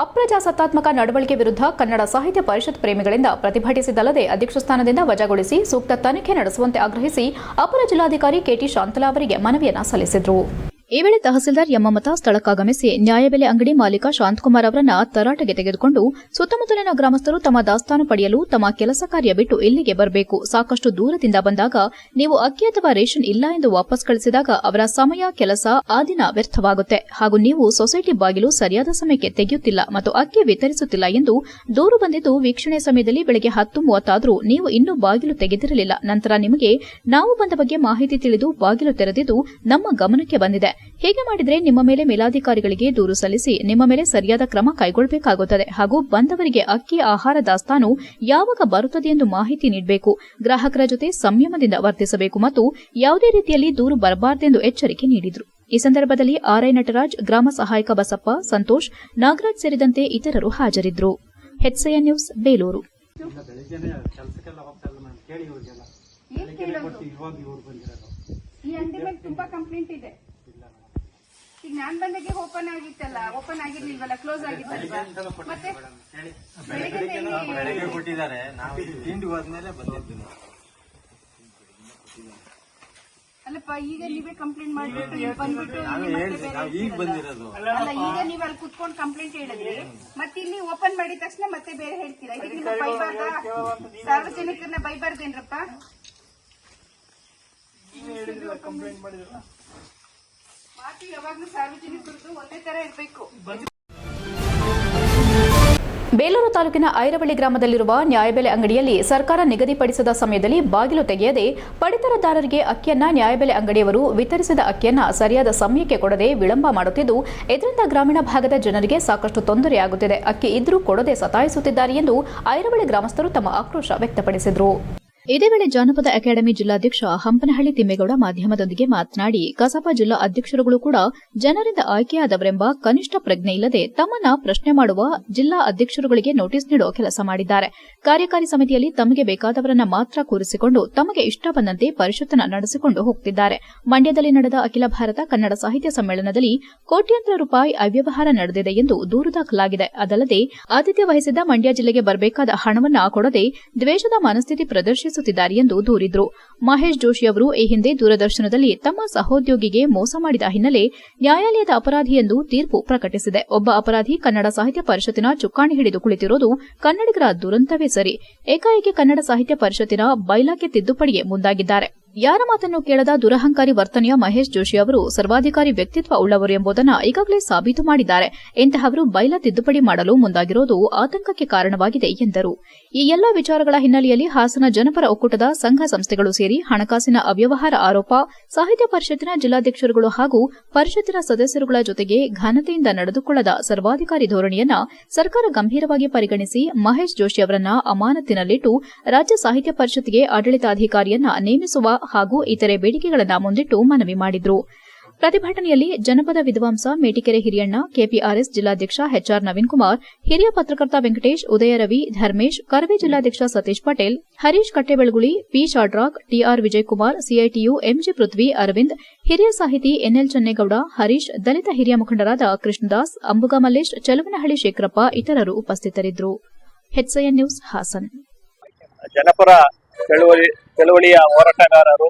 ಅಪ್ರಜಾಸತ್ತಾತ್ಮಕ ನಡವಳಿಕೆ ವಿರುದ್ಧ ಕನ್ನಡ ಸಾಹಿತ್ಯ ಪರಿಷತ್ ಪ್ರೇಮಿಗಳಿಂದ ಪ್ರತಿಭಟಿಸಿದಲ್ಲದೆ ಅಧ್ಯಕ್ಷ ಸ್ಥಾನದಿಂದ ವಜಾಗೊಳಿಸಿ ಸೂಕ್ತ ತನಿಖೆ ನಡೆಸುವಂತೆ ಆಗ್ರಹಿಸಿ ಅಪರ ಜಿಲ್ಲಾಧಿಕಾರಿ ಕೆಟಿ ಶಾಂತಲಾ ಅವರಿಗೆ ಮನವಿಯನ್ನು ಸಲ್ಲಿಸಿದರು. ಈ ವೇಳೆ ತಹಸೀಲ್ದಾರ್ ಯಮ್ಮಮತ ಸ್ಥಳಕ್ಕಾಗಮಿಸಿ ನ್ಯಾಯಬೆಲೆ ಅಂಗಡಿ ಮಾಲೀಕ ಶಾಂತಕುಮಾರ್ ಅವರನ್ನ ತರಾಟೆಗೆ ತೆಗೆದುಕೊಂಡು ಸುತ್ತಮುತ್ತಲಿನ ಗ್ರಾಮಸ್ಥರು ತಮ್ಮ ದಾಸ್ತಾನು ಪಡೆಯಲು ತಮ್ಮ ಕೆಲಸ ಕಾರ್ಯ ಬಿಟ್ಟು ಇಲ್ಲಿಗೆ ಬರಬೇಕು, ಸಾಕಷ್ಟು ದೂರದಿಂದ ಬಂದಾಗ ನೀವು ಅಕ್ಕಿ ಅಥವಾ ರೇಷನ್ ಇಲ್ಲ ಎಂದು ವಾಪಸ್ ಕಳಿಸಿದಾಗ ಅವರ ಸಮಯ, ಕೆಲಸ ಆ ದಿನ ವ್ಯರ್ಥವಾಗುತ್ತೆ ಹಾಗೂ ನೀವು ಸೊಸೈಟಿ ಬಾಗಿಲು ಸರಿಯಾದ ಸಮಯಕ್ಕೆ ತೆಗೆಯುತ್ತಿಲ್ಲ ಮತ್ತು ಅಕ್ಕಿ ವಿತರಿಸುತ್ತಿಲ್ಲ ಎಂದು ದೂರು ಬಂದಿದ್ದು, ವೀಕ್ಷಣೆ ಸಮಯದಲ್ಲಿ ಬೆಳಗ್ಗೆ 10:30 ಆದರೂ ನೀವು ಇನ್ನೂ ಬಾಗಿಲು ತೆಗೆದಿರಲಿಲ್ಲ. ನಂತರ ನಿಮಗೆ ನಾವು ಬಂದ ಬಗ್ಗೆ ಮಾಹಿತಿ ತಿಳಿದು ಬಾಗಿಲು ತೆರೆದಿದ್ದು ನಮ್ಮ ಗಮನಕ್ಕೆ ಬಂದಿದೆ. ಹೀಗೆ ಮಾಡಿದರೆ ನಿಮ್ಮ ಮೇಲೆ ಮೇಲಾಧಿಕಾರಿಗಳಿಗೆ ದೂರು ಸಲ್ಲಿಸಿ ನಿಮ್ಮ ಮೇಲೆ ಸರಿಯಾದ ಕ್ರಮ ಕೈಗೊಳ್ಳಬೇಕಾಗುತ್ತದೆ ಹಾಗೂ ಬಂದವರಿಗೆ ಅಕ್ಕಿ, ಆಹಾರ ದಾಸ್ತಾನು ಯಾವಾಗ ಬರುತ್ತದೆ ಎಂದು ಮಾಹಿತಿ ನೀಡಬೇಕು. ಗ್ರಾಹಕರ ಜೊತೆ ಸಂಯಮದಿಂದ ವರ್ತಿಸಬೇಕು ಮತ್ತು ಯಾವುದೇ ರೀತಿಯಲ್ಲಿ ದೂರು ಬರಬಾರದೆಂದು ಎಚ್ಚರಿಕೆ ನೀಡಿದರು. ಈ ಸಂದರ್ಭದಲ್ಲಿ ಆರ್ಐ ನಟರಾಜ್, ಗ್ರಾಮ ಸಹಾಯಕ ಬಸಪ್ಪ, ಸಂತೋಷ್, ನಾಗರಾಜ್ ಸೇರಿದಂತೆ ಇತರರು ಹಾಜರಿದ್ದರು. HCN news, Belur.
ಈ ಅಂಗಡಿ ಮೇಲೆ ತುಂಬಾ ಕಂಪ್ಲೇಂಟ್ ಇದೆ. ಈಗ ನಾನ್ ಬಂದಾಗೆ ಓಪನ್ ಆಗಿತ್ತಲ್ಲ, ಓಪನ್ ಆಗಿರ್ಲಿಲ್ವಲ್ಲ, ಕ್ಲೋಸ್ ಆಗಿತ್ತಲ್ವಾ? ಮತ್ತೆ ಬೆಳಗ್ಗೆ ಕೊಟ್ಟಿದ್ದಾರೆ, ನಾವು ತಿಂಡಿ ಹೋದ್ಮೇಲೆ ಬಂದಿದ್ದೀವಿ. ಅಲ್ಲಪ್ಪ, ಈಗ ನೀವೇ ಕಂಪ್ಲೇಂಟ್ ಮಾಡ್ಬಿಟ್ಟು ಬಂದ್ಬಿಟ್ಟು ಈಗ ಬಂದಿರೋದು ಅಲ್ಲ, ಈಗ ನೀವು ಅಲ್ಲಿ ಕುತ್ಕೊಂಡು ಕಂಪ್ಲೇಂಟ್ ಹೇಳಿದ್ರಿ, ಮತ್ತೆ ಇಲ್ಲಿ ಓಪನ್ ಮಾಡಿದ ತಕ್ಷಣ ಮತ್ತೆ ಬೇರೆ ಹೇಳ್ತೀರಾ. ಇದಕ್ಕೆ ನೀವು ಬೈಬಾರ್ದ? ಸಾರ್ವಜನಿಕರನ್ನ ಬೈಬಾರ್ದೇನ್ರಪ್ಪ? ಕಂಪ್ಲೇಂಟ್ ಮಾಡಿದ್ರಲ್ಲ, ಮಾತು ಯಾವಾಗ್ಲೂ ಸಾರ್ವಜನಿಕರದ್ದು ಒಂದೇ ತರ ಇರಬೇಕು.
ಬೇಲೂರು ತಾಲೂಕಿನ ಐರವಳ್ಳಿ ಗ್ರಾಮದಲ್ಲಿರುವ ನ್ಯಾಯಬೆಲೆ ಅಂಗಡಿಯಲ್ಲಿ ಸರ್ಕಾರ ನಿಗದಿಪಡಿಸಿದ ಸಮಯದಲ್ಲಿ ಬಾಗಿಲು ತೆಗೆಯದೆ ಪಡಿತರದಾರರಿಗೆ ಅಕ್ಕಿಯನ್ನ ನ್ಯಾಯಬೆಲೆ ಅಂಗಡಿಯವರು ವಿತರಿಸಿದ ಅಕ್ಕಿಯನ್ನ ಸರಿಯಾದ ಸಮಯಕ್ಕೆ ಕೊಡದೆ ವಿಳಂಬ ಮಾಡುತ್ತಿದ್ದು, ಇದರಿಂದ ಗ್ರಾಮೀಣ ಭಾಗದ ಜನರಿಗೆ ಸಾಕಷ್ಟು ತೊಂದರೆಯಾಗುತ್ತಿದೆ. ಅಕ್ಕಿ ಇದ್ರೂ ಕೊಡದೆ ಸತಾಯಿಸುತ್ತಿದ್ದಾರೆ ಎಂದು ಐರವಳ್ಳಿ ಗ್ರಾಮಸ್ಥರು ತಮ್ಮ ಆಕ್ರೋಶ ವ್ಯಕ್ತಪಡಿಸಿದರು. ಇದೇ ವೇಳೆ ಜಾನಪದ ಅಕಾಡೆಮಿ ಜಿಲ್ಲಾಧ್ಯಕ್ಷ ಹಂಪನಹಳ್ಳಿ ತಿಮ್ಮೇಗೌಡ ಮಾಧ್ಯಮದೊಂದಿಗೆ ಮಾತನಾಡಿ, ಕಸಾಪ ಜಿಲ್ಲಾ ಅಧ್ಯಕ್ಷರುಗಳು ಕೂಡ ಜನರಿಂದ ಆಯ್ಕೆಯಾದವರೆಂಬ ಕನಿಷ್ಠ ಪ್ರಜ್ಞೆ ಇಲ್ಲದೆ ತಮ್ಮನ್ನ ಪ್ರಶ್ನೆ ಮಾಡುವ ಜಿಲ್ಲಾ ಅಧ್ಯಕ್ಷರುಗಳಿಗೆ ನೋಟಿಸ್ ನೀಡುವ ಕೆಲಸ ಮಾಡಿದ್ದಾರೆ. ಕಾರ್ಯಕಾರಿ ಸಮಿತಿಯಲ್ಲಿ ತಮಗೆ ಬೇಕಾದವರನ್ನ ಮಾತ್ರ ಕೂರಿಸಿಕೊಂಡು ತಮಗೆ ಇಷ್ಟ ಬಂದಂತೆ ಪರಿಷತ್ತನ ನಡೆಸಿಕೊಂಡು ಹೋಗುತ್ತಿದ್ದಾರೆ. ಮಂಡ್ಯದಲ್ಲಿ ನಡೆದ ಅಖಿಲ ಭಾರತ ಕನ್ನಡ ಸಾಹಿತ್ಯ ಸಮ್ಮೇಳನದಲ್ಲಿ ಕೋಟ್ಯಾಂತರ ರೂಪಾಯಿ ಅವ್ಯವಹಾರ ನಡೆದಿದೆ ಎಂದು ದೂರು ದಾಖಲಾಗಿದೆ. ಅದಲ್ಲದೆ ಆತಿಥ್ಯ ವಹಿಸಿದ್ದ ಮಂಡ್ಯ ಜಿಲ್ಲೆಗೆ ಬರಬೇಕಾದ ಹಣವನ್ನ ಕೊಡದೆ ದ್ವೇಷದ ಮನಸ್ಥಿತಿ ಪ್ರದರ್ಶಿಸುತ್ತಿದ್ದಾರೆ ಎಂದು ದೂರಿದ್ರು. ಮಹೇಶ್ ಜೋಶಿ ಅವರು ಈ ಹಿಂದೆ ದೂರದರ್ಶನದಲ್ಲಿ ತಮ್ಮ ಸಹೋದ್ಯೋಗಿಗೆ ಮೋಸ ಮಾಡಿದ ಹಿನ್ನೆಲೆ ನ್ಯಾಯಾಲಯದ ಅಪರಾಧಿ ಎಂದು ತೀರ್ಪು ಪ್ರಕಟಿಸಿದೆ. ಒಬ್ಬ ಅಪರಾಧಿ ಕನ್ನಡ ಸಾಹಿತ್ಯ ಪರಿಷತ್ತಿನ ಚುಕ್ಕಾಣಿ ಹಿಡಿದು ಕುಳಿತಿರೋದು ಕನ್ನಡಿಗರ ದುರಂತವೇ ಸರಿ. ಏಕಾಏಕಿ ಕನ್ನಡ ಸಾಹಿತ್ಯ ಪರಿಷತ್ತಿನ ಬೈಲಾಕ್ಕೆ ತಿದ್ದುಪಡಿಗೆ ಮುಂದಾಗಿದ್ದಾರೆ. ಯಾರ ಮಾತನ್ನು ಕೇಳದ ದುರಹಂಕಾರಿ ವರ್ತನೆಯ ಮಹೇಶ್ ಜೋಶಿ ಅವರು ಸರ್ವಾಧಿಕಾರಿ ವ್ಯಕ್ತಿತ್ವ ಉಳ್ಳವರು ಎಂಬುದನ್ನು ಈಗಾಗಲೇ ಸಾಬೀತು ಮಾಡಿದ್ದಾರೆ. ಇಂತಹವರು ಬೈಲಾ ತಿದ್ದುಪಡಿ ಮಾಡಲು ಮುಂದಾಗಿರೋದು ಆತಂಕಕ್ಕೆ ಕಾರಣವಾಗಿದೆ ಎಂದರು. ಈ ಎಲ್ಲಾ ವಿಚಾರಗಳ ಹಿನ್ನೆಲೆಯಲ್ಲಿ ಹಾಸನ ಜನಪರ ಒಕ್ಕೂಟದ ಸಂಘ ಸಂಸ್ಥೆಗಳು ಸೇರಿ ಹಣಕಾಸಿನ ಅವ್ಯವಹಾರ ಆರೋಪ ಸಾಹಿತ್ಯ ಪರಿಷತ್ತಿನ ಜಿಲ್ಲಾಧ್ಯಕ್ಷರುಗಳು ಹಾಗೂ ಪರಿಷತ್ತಿನ ಸದಸ್ಯರುಗಳ ಜೊತೆಗೆ ಘನತೆಯಿಂದ ನಡೆದುಕೊಳ್ಳದ ಸರ್ವಾಧಿಕಾರಿ ಧೋರಣೆಯನ್ನ ಸರ್ಕಾರ ಗಂಭೀರವಾಗಿ ಪರಿಗಣಿಸಿ ಮಹೇಶ್ ಜೋಶಿ ಅವರನ್ನ ಅಮಾನತಿನಲ್ಲಿಟ್ಟು ರಾಜ್ಯ ಸಾಹಿತ್ಯ ಪರಿಷತ್ಗೆ ಆಡಳಿತಾಧಿಕಾರಿಯನ್ನ ನೇಮಿಸುವ ಹಾಗೂ ಇತರೆ ಬೇಡಿಕೆಗಳನ್ನು ಮುಂದಿಟ್ಟು ಮನವಿ ಮಾಡಿದ್ರು. ಪ್ರತಿಭಟನೆಯಲ್ಲಿ ಜನಪದ ವಿದ್ವಾಂಸ ಮೇಟಿಕೆರೆ ಹಿರಿಯಣ್ಣ, ಕೆಪಿಆರ್ಎಸ್ ಜಿಲ್ಲಾಧ್ಯಕ್ಷ ಎಚ್ಆರ್ ನವೀನ್ ಕುಮಾರ್, ಹಿರಿಯ ಪತ್ರಕರ್ತ ವೆಂಕಟೇಶ್, ಉದಯ ರವಿ, ಧರ್ಮೇಶ್, ಕರವೇ ಜಿಲ್ಲಾಧ್ಯಕ್ಷ Satish Patel, Harish Kattebelaguli, P Shadrach, TR Vijayakumar, CITU MG Prithvi, Aravind, ಹಿರಿಯ ಸಾಹಿತಿ ಎನ್ಎಲ್ ಚನ್ನೇಗೌಡ, ಹರೀಶ್, ದಲಿತ ಹಿರಿಯ ಮುಖಂಡರಾದ ಕೃಷ್ಣದಾಸ್, ಅಂಬುಗ ಮಲ್ಲೇಶ್, ಚಲವನಹಳ್ಳಿ ಶೇಖರಪ್ಪ ಇತರರು ಉಪಸ್ಥಿತರಿದ್ದರು. HCN news Hassan.
ಜನಪರ ಚಳವಳಿಯ ಹೋರಾಟಗಾರರು,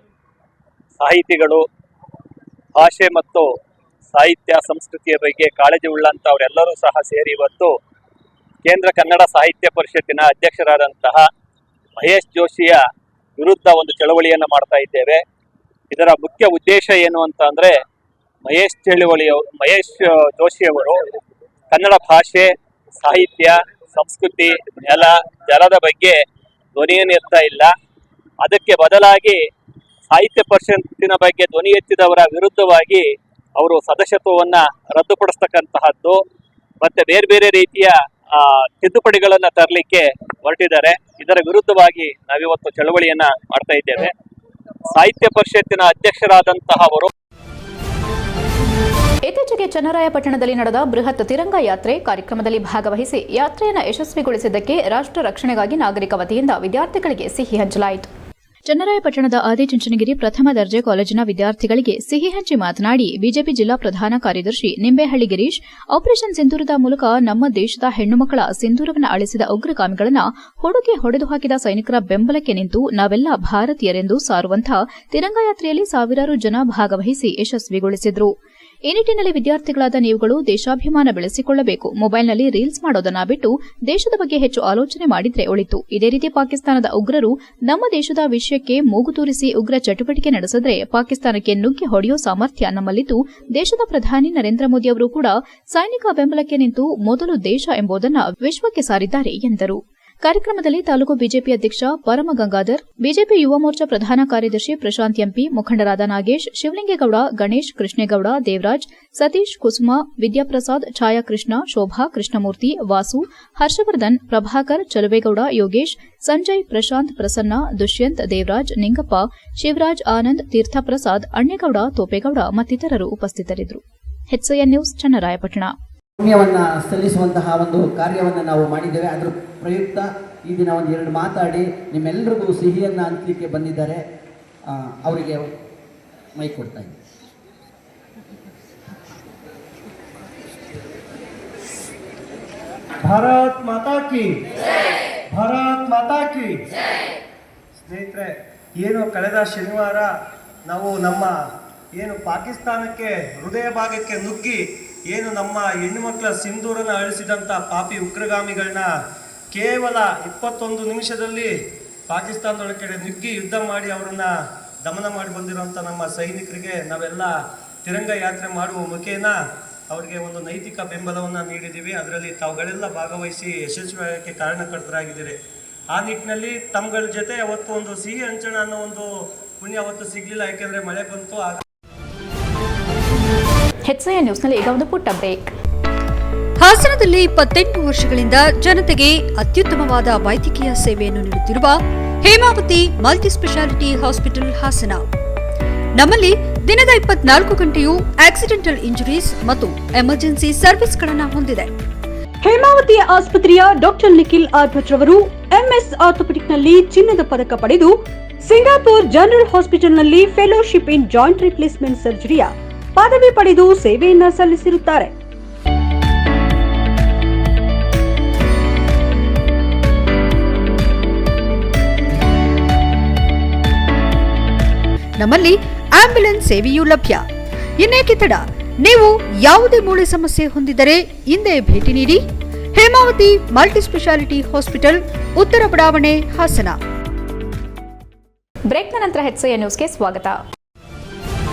ಸಾಹಿತಿಗಳು, ಭಾಷೆ ಮತ್ತು ಸಾಹಿತ್ಯ ಸಂಸ್ಕೃತಿಯ ಬಗ್ಗೆ ಕಾಳಜಿ ಉಳ್ಳಂಥವರೆಲ್ಲರೂ ಸಹ ಸೇರಿ ಇವತ್ತು ಕೇಂದ್ರ ಕನ್ನಡ ಸಾಹಿತ್ಯ ಪರಿಷತ್ತಿನ ಅಧ್ಯಕ್ಷರಾದಂತಹ ಮಹೇಶ್ ಜೋಶಿಯ ವಿರುದ್ಧ ಒಂದು ಚಳವಳಿಯನ್ನು ಮಾಡ್ತಾ ಇದ್ದೇವೆ. ಇದರ ಮುಖ್ಯ ಉದ್ದೇಶ ಏನು ಅಂತ ಅಂದರೆ, ಮಹೇಶ್ ಜೋಶಿಯವರು ಕನ್ನಡ ಭಾಷೆ, ಸಾಹಿತ್ಯ, ಸಂಸ್ಕೃತಿ, ನೆಲ, ಜಲದ ಬಗ್ಗೆ ಧ್ವನಿಯನ್ನು ಎತ್ತಾ ಇಲ್ಲ. ಅದಕ್ಕೆ ಬದಲಾಗಿ ಸಾಹಿತ್ಯ ಪರಿಷತ್ತಿನ ಬಗ್ಗೆ ಧ್ವನಿ ಎತ್ತಿದವರ ವಿರುದ್ಧವಾಗಿ ಅವರು ಸದಸ್ಯತ್ವವನ್ನು ರದ್ದುಪಡಿಸ್ತಕ್ಕಂತಹದ್ದು ಮತ್ತೆ ಬೇರೆ ಬೇರೆ ರೀತಿಯ ತಿದ್ದುಪಡಿಗಳನ್ನು ತರಲಿಕ್ಕೆ ಹೊರಟಿದ್ದಾರೆ. ಇದರ ವಿರುದ್ಧವಾಗಿ ನಾವಿವತ್ತು ಚಳವಳಿಯನ್ನ ಮಾಡ್ತಾ ಇದ್ದೇವೆ. ಸಾಹಿತ್ಯ ಪರಿಷತ್ತಿನ ಅಧ್ಯಕ್ಷರಾದಂತಹ ಅವರು
ಇತ್ತೀಚೆಗೆ ಚನ್ನರಾಯಪಟ್ಟಣದಲ್ಲಿ ನಡೆದ ಬೃಹತ್ ತಿರಂಗ ಯಾತ್ರೆ ಕಾರ್ಯಕ್ರಮದಲ್ಲಿ ಭಾಗವಹಿಸಿ ಯಾತ್ರೆಯನ್ನು ಯಶಸ್ವಿಗೊಳಿಸಿದ್ದಕ್ಕೆ ರಾಷ್ಟ್ರ ರಕ್ಷಣೆಗಾಗಿ ನಾಗರಿಕ ವತಿಯಿಂದ ವಿದ್ಯಾರ್ಥಿಗಳಿಗೆ ಸಿಹಿ ಹಂಚಲಾಯಿತು. ಚನ್ನರಾಯಪಟ್ಟಣದ ಆದಿಚುಂಚನಗಿರಿ ಪ್ರಥಮ ದರ್ಜೆ ಕಾಲೇಜಿನ ವಿದ್ಯಾರ್ಥಿಗಳಿಗೆ ಸಿಹಿ ಹಂಚಿ ಮಾತನಾಡಿ ಬಿಜೆಪಿ ಜಿಲ್ಲಾ ಪ್ರಧಾನ ಕಾರ್ಯದರ್ಶಿ ನಿಂಬೇಹಳ್ಳಿ ಗಿರೀಶ್, ಆಪರೇಷನ್ ಸಿಂಧೂರದ ಮೂಲಕ ನಮ್ಮ ದೇಶದ ಹೆಣ್ಣುಮಕ್ಕಳ ಸಿಂಧೂರವನ್ನು ಅಳಿಸಿದ ಉಗ್ರಗಾಮಿಗಳನ್ನು ಹುಡುಕಿ ಹೊಡೆದು ಹಾಕಿದ ಸೈನಿಕರ ಬೆಂಬಲಕ್ಕೆ ನಿಂತು ನಾವೆಲ್ಲ ಭಾರತೀಯರೆಂದು ಸಾರುವಂತಹ ತಿರಂಗ ಯಾತ್ರೆಯಲ್ಲಿ ಸಾವಿರಾರು ಜನ ಭಾಗವಹಿಸಿ ಯಶಸ್ವಿಗೊಳಿಸಿದರು. ಈ ನಿಟ್ಟಿನಲ್ಲಿ ವಿದ್ಯಾರ್ಥಿಗಳಾದ ನೀವುಗಳು ದೇಶಾಭಿಮಾನ ಬೆಳೆಸಿಕೊಳ್ಳಬೇಕು. ಮೊಬೈಲ್ನಲ್ಲಿ ರೀಲ್ಸ್ ಮಾಡೋದನ್ನ ಬಿಟ್ಟು ದೇಶದ ಬಗ್ಗೆ ಹೆಚ್ಚು ಆಲೋಚನೆ ಮಾಡಿದ್ರೆ ಒಳಿತು. ಇದೇ ರೀತಿ ಪಾಕಿಸ್ತಾನದ ಉಗ್ರರು ನಮ್ಮ ದೇಶದ ವಿಷಯಕ್ಕೆ ಮೂಗು ತೂರಿಸಿ ಉಗ್ರ ಚಟುವಟಿಕೆ ನಡೆಸಿದ್ರೆ ಪಾಕಿಸ್ತಾನಕ್ಕೆ ನುಗ್ಗಿ ಹೊಡೆಯೋ ಸಾಮರ್ಥ್ಯ ನಮ್ಮಲ್ಲಿದ್ದು, ದೇಶದ ಪ್ರಧಾನಿ ನರೇಂದ್ರ ಮೋದಿ ಅವರು ಕೂಡ ಸೈನಿಕ ಬೆಂಬಲಕ್ಕೆ ನಿಂತು ಮೊದಲು ದೇಶ ಎಂಬುದನ್ನು ವಿಶ್ವಕ್ಕೆ ಸಾರಿದ್ದಾರೆ ಎಂದರು. ಕಾರ್ಯಕ್ರಮದಲ್ಲಿ ತಾಲೂಕು ಬಿಜೆಪಿ ಅಧ್ಯಕ್ಷ ಪರಮ ಗಂಗಾಧರ್, ಬಿಜೆಪಿ ಯುವ ಮೋರ್ಚಾ ಪ್ರಧಾನ ಕಾರ್ಯದರ್ಶಿ ಪ್ರಶಾಂತ್ ಎಂಪಿ, ಮುಖಂಡರಾದ ನಾಗೇಶ್, ಶಿವಲಿಂಗೇಗೌಡ, ಗಣೇಶ್, ಕೃಷ್ಣೇಗೌಡ, ದೇವರಾಜ್, ಸತೀಶ್, ಕುಸುಮ, ವಿದ್ಯಾಪ್ರಸಾದ್, ಛಾಯಾಕೃಷ್ಣ, ಶೋಭಾ, ಕೃಷ್ಣಮೂರ್ತಿ, ವಾಸು, ಹರ್ಷವರ್ಧನ್, ಪ್ರಭಾಕರ್, ಚಲುವೇಗೌಡ, ಯೋಗೇಶ್, ಸಂಜಯ್, ಪ್ರಶಾಂತ್, ಪ್ರಸನ್ನ, ದುಷ್ಯಂತ್, ದೇವರಾಜ್, ನಿಂಗಪ್ಪ, ಶಿವರಾಜ್, ಆನಂದ್, ತೀರ್ಥಪ್ರಸಾದ್, ಅಣ್ಣೇಗೌಡ, ತೋಪೇಗೌಡ ಮತ್ತಿತರರು ಉಪಸ್ಥಿತರಿದ್ದರು. HCN news Channarayapatna.
ಪುಣ್ಯವನ್ನು ಸಲ್ಲಿಸುವಂತಹ ಒಂದು ಕಾರ್ಯವನ್ನು ನಾವು ಮಾಡಿದ್ದೇವೆ. ಅದರ ಪ್ರಯುಕ್ತ ಈ ದಿನ ಒಂದು ಎರಡು ಮಾತಾಡಿ ನಿಮ್ಮೆಲ್ಲರಿಗೂ ಸಿಹಿಯನ್ನು ಹಂಚಲಿಕ್ಕೆ ಬಂದಿದ್ದಾರೆ. ಅವರಿಗೆ ಮೈ ಕೊಡ್ತಾ ಇದ್ದೀನಿ.
ಭಾರತ್ ಮಾತಾ ಕಿ, ಭಾರತ್ ಮಾತಾ ಕಿ. ಸ್ನೇಹಿತರೆ, ಏನು ಕಳೆದ ಶನಿವಾರ ನಾವು ನಮ್ಮ ಏನು ಪಾಕಿಸ್ತಾನಕ್ಕೆ ಹೃದಯ ಭಾಗಕ್ಕೆ ನುಗ್ಗಿ ಏನು ನಮ್ಮ ಹೆಣ್ಣು ಮಕ್ಕಳ ಸಿಂಧೂರನ್ನು ಅಳಿಸಿದಂಥ ಪಾಪಿ ಉಗ್ರಗಾಮಿಗಳನ್ನ ಕೇವಲ 21 ನಿಮಿಷದಲ್ಲಿ ಪಾಕಿಸ್ತಾನದೊಳಗಡೆ ನುಗ್ಗಿ ಯುದ್ಧ ಮಾಡಿ ಅವರನ್ನು ದಮನ ಮಾಡಿ ಬಂದಿರುವಂಥ ನಮ್ಮ ಸೈನಿಕರಿಗೆ ನಾವೆಲ್ಲ ತಿರಂಗ ಯಾತ್ರೆ ಮಾಡುವ ಮುಖೇನ ಅವರಿಗೆ ಒಂದು ನೈತಿಕ ಬೆಂಬಲವನ್ನು ನೀಡಿದ್ದೀವಿ. ಅದರಲ್ಲಿ ತಾವುಗಳೆಲ್ಲ ಭಾಗವಹಿಸಿ ಯಶಸ್ವಿಯಾಗಕ್ಕೆ ಕಾರಣಕರ್ತರಾಗಿದ್ದೀರಿ. ಆ ನಿಟ್ಟಿನಲ್ಲಿ ತಮ್ಮಗಳ ಜೊತೆ ಅವತ್ತು ಒಂದು ಸಿಹಿ ಹಂಚೋಣ ಅನ್ನೋ ಒಂದು ಪುಣ್ಯ ಅವತ್ತು ಸಿಗಲಿಲ್ಲ, ಯಾಕೆಂದರೆ ಮಳೆ ಬಂತು.
HCN ನ್ಯೂಸ್ನಲ್ಲಿ ಈಗ ಒಂದು ಪುಟ್ಟ ಬ್ರೇಕ್.
ಹಾಸನದಲ್ಲಿ 28 ವರ್ಷಗಳಿಂದ ಜನತೆಗೆ ಅತ್ಯುತ್ತಮವಾದ ವೈದ್ಯಕೀಯ ಸೇವೆಯನ್ನು ನೀಡುತ್ತಿರುವ Hemavathi multi speciality hospital Hassan. ನಮ್ಮಲ್ಲಿ ದಿನದ 24 ಗಂಟೆಯೂ ಆಕ್ಸಿಡೆಂಟಲ್ ಇಂಜುರೀಸ್ ಮತ್ತು ಎಮರ್ಜೆನ್ಸಿ ಸರ್ವಿಸ್ಗಳನ್ನು ಹೊಂದಿದೆ. ಹೇಮಾವತಿ ಆಸ್ಪತ್ರೆಯ ಡಾಕ್ಟರ್ ನಿಖಿಲ್ ಆರ್ ಭಟ್ ರವರು MS ಆರ್ಥೋಪೆಡಿಕ್ನಲ್ಲಿ ಚಿನ್ನದ ಪದಕ ಪಡೆದು ಸಿಂಗಾಪುರ್ ಜನರಲ್ ಹಾಸ್ಪಿಟಲ್ನಲ್ಲಿ ಫೆಲೋಶಿಪ್ ಇನ್ ಜಾಯಿಂಟ್ ರಿಪ್ಲೇಸ್ಮೆಂಟ್ ಸರ್ಜರಿಯ ಪದವಿ ಪಡೆದು ಸೇವೆಯನ್ನ ಸಲ್ಲಿಸಿರುತ್ತಾರೆ. ನಮ್ಮಲ್ಲಿ ಆಂಬ್ಯುಲೆನ್ಸ್ ಸೇವೆಯೂ ಲಭ್ಯ. ಇನ್ನೇಕೆ ತಡ? ನೀವು ಯಾವುದೇ ಮೂಳೆ ಸಮಸ್ಯೆ ಹೊಂದಿದ್ದರೆ ಹಿಂದೆ ಭೇಟಿ ನೀಡಿ. ಹೇಮಾವತಿ ಮಲ್ಟಿ ಸ್ಪೆಷಾಲಿಟಿ ಹಾಸ್ಪಿಟಲ್, ಉತ್ತರ ಬಡಾವಣೆ, ಹಾಸನ.
ಬ್ರೇಕ್ನ ನಂತರ HCN ನ್ಯೂಸ್ಗೆ ಸ್ವಾಗತ.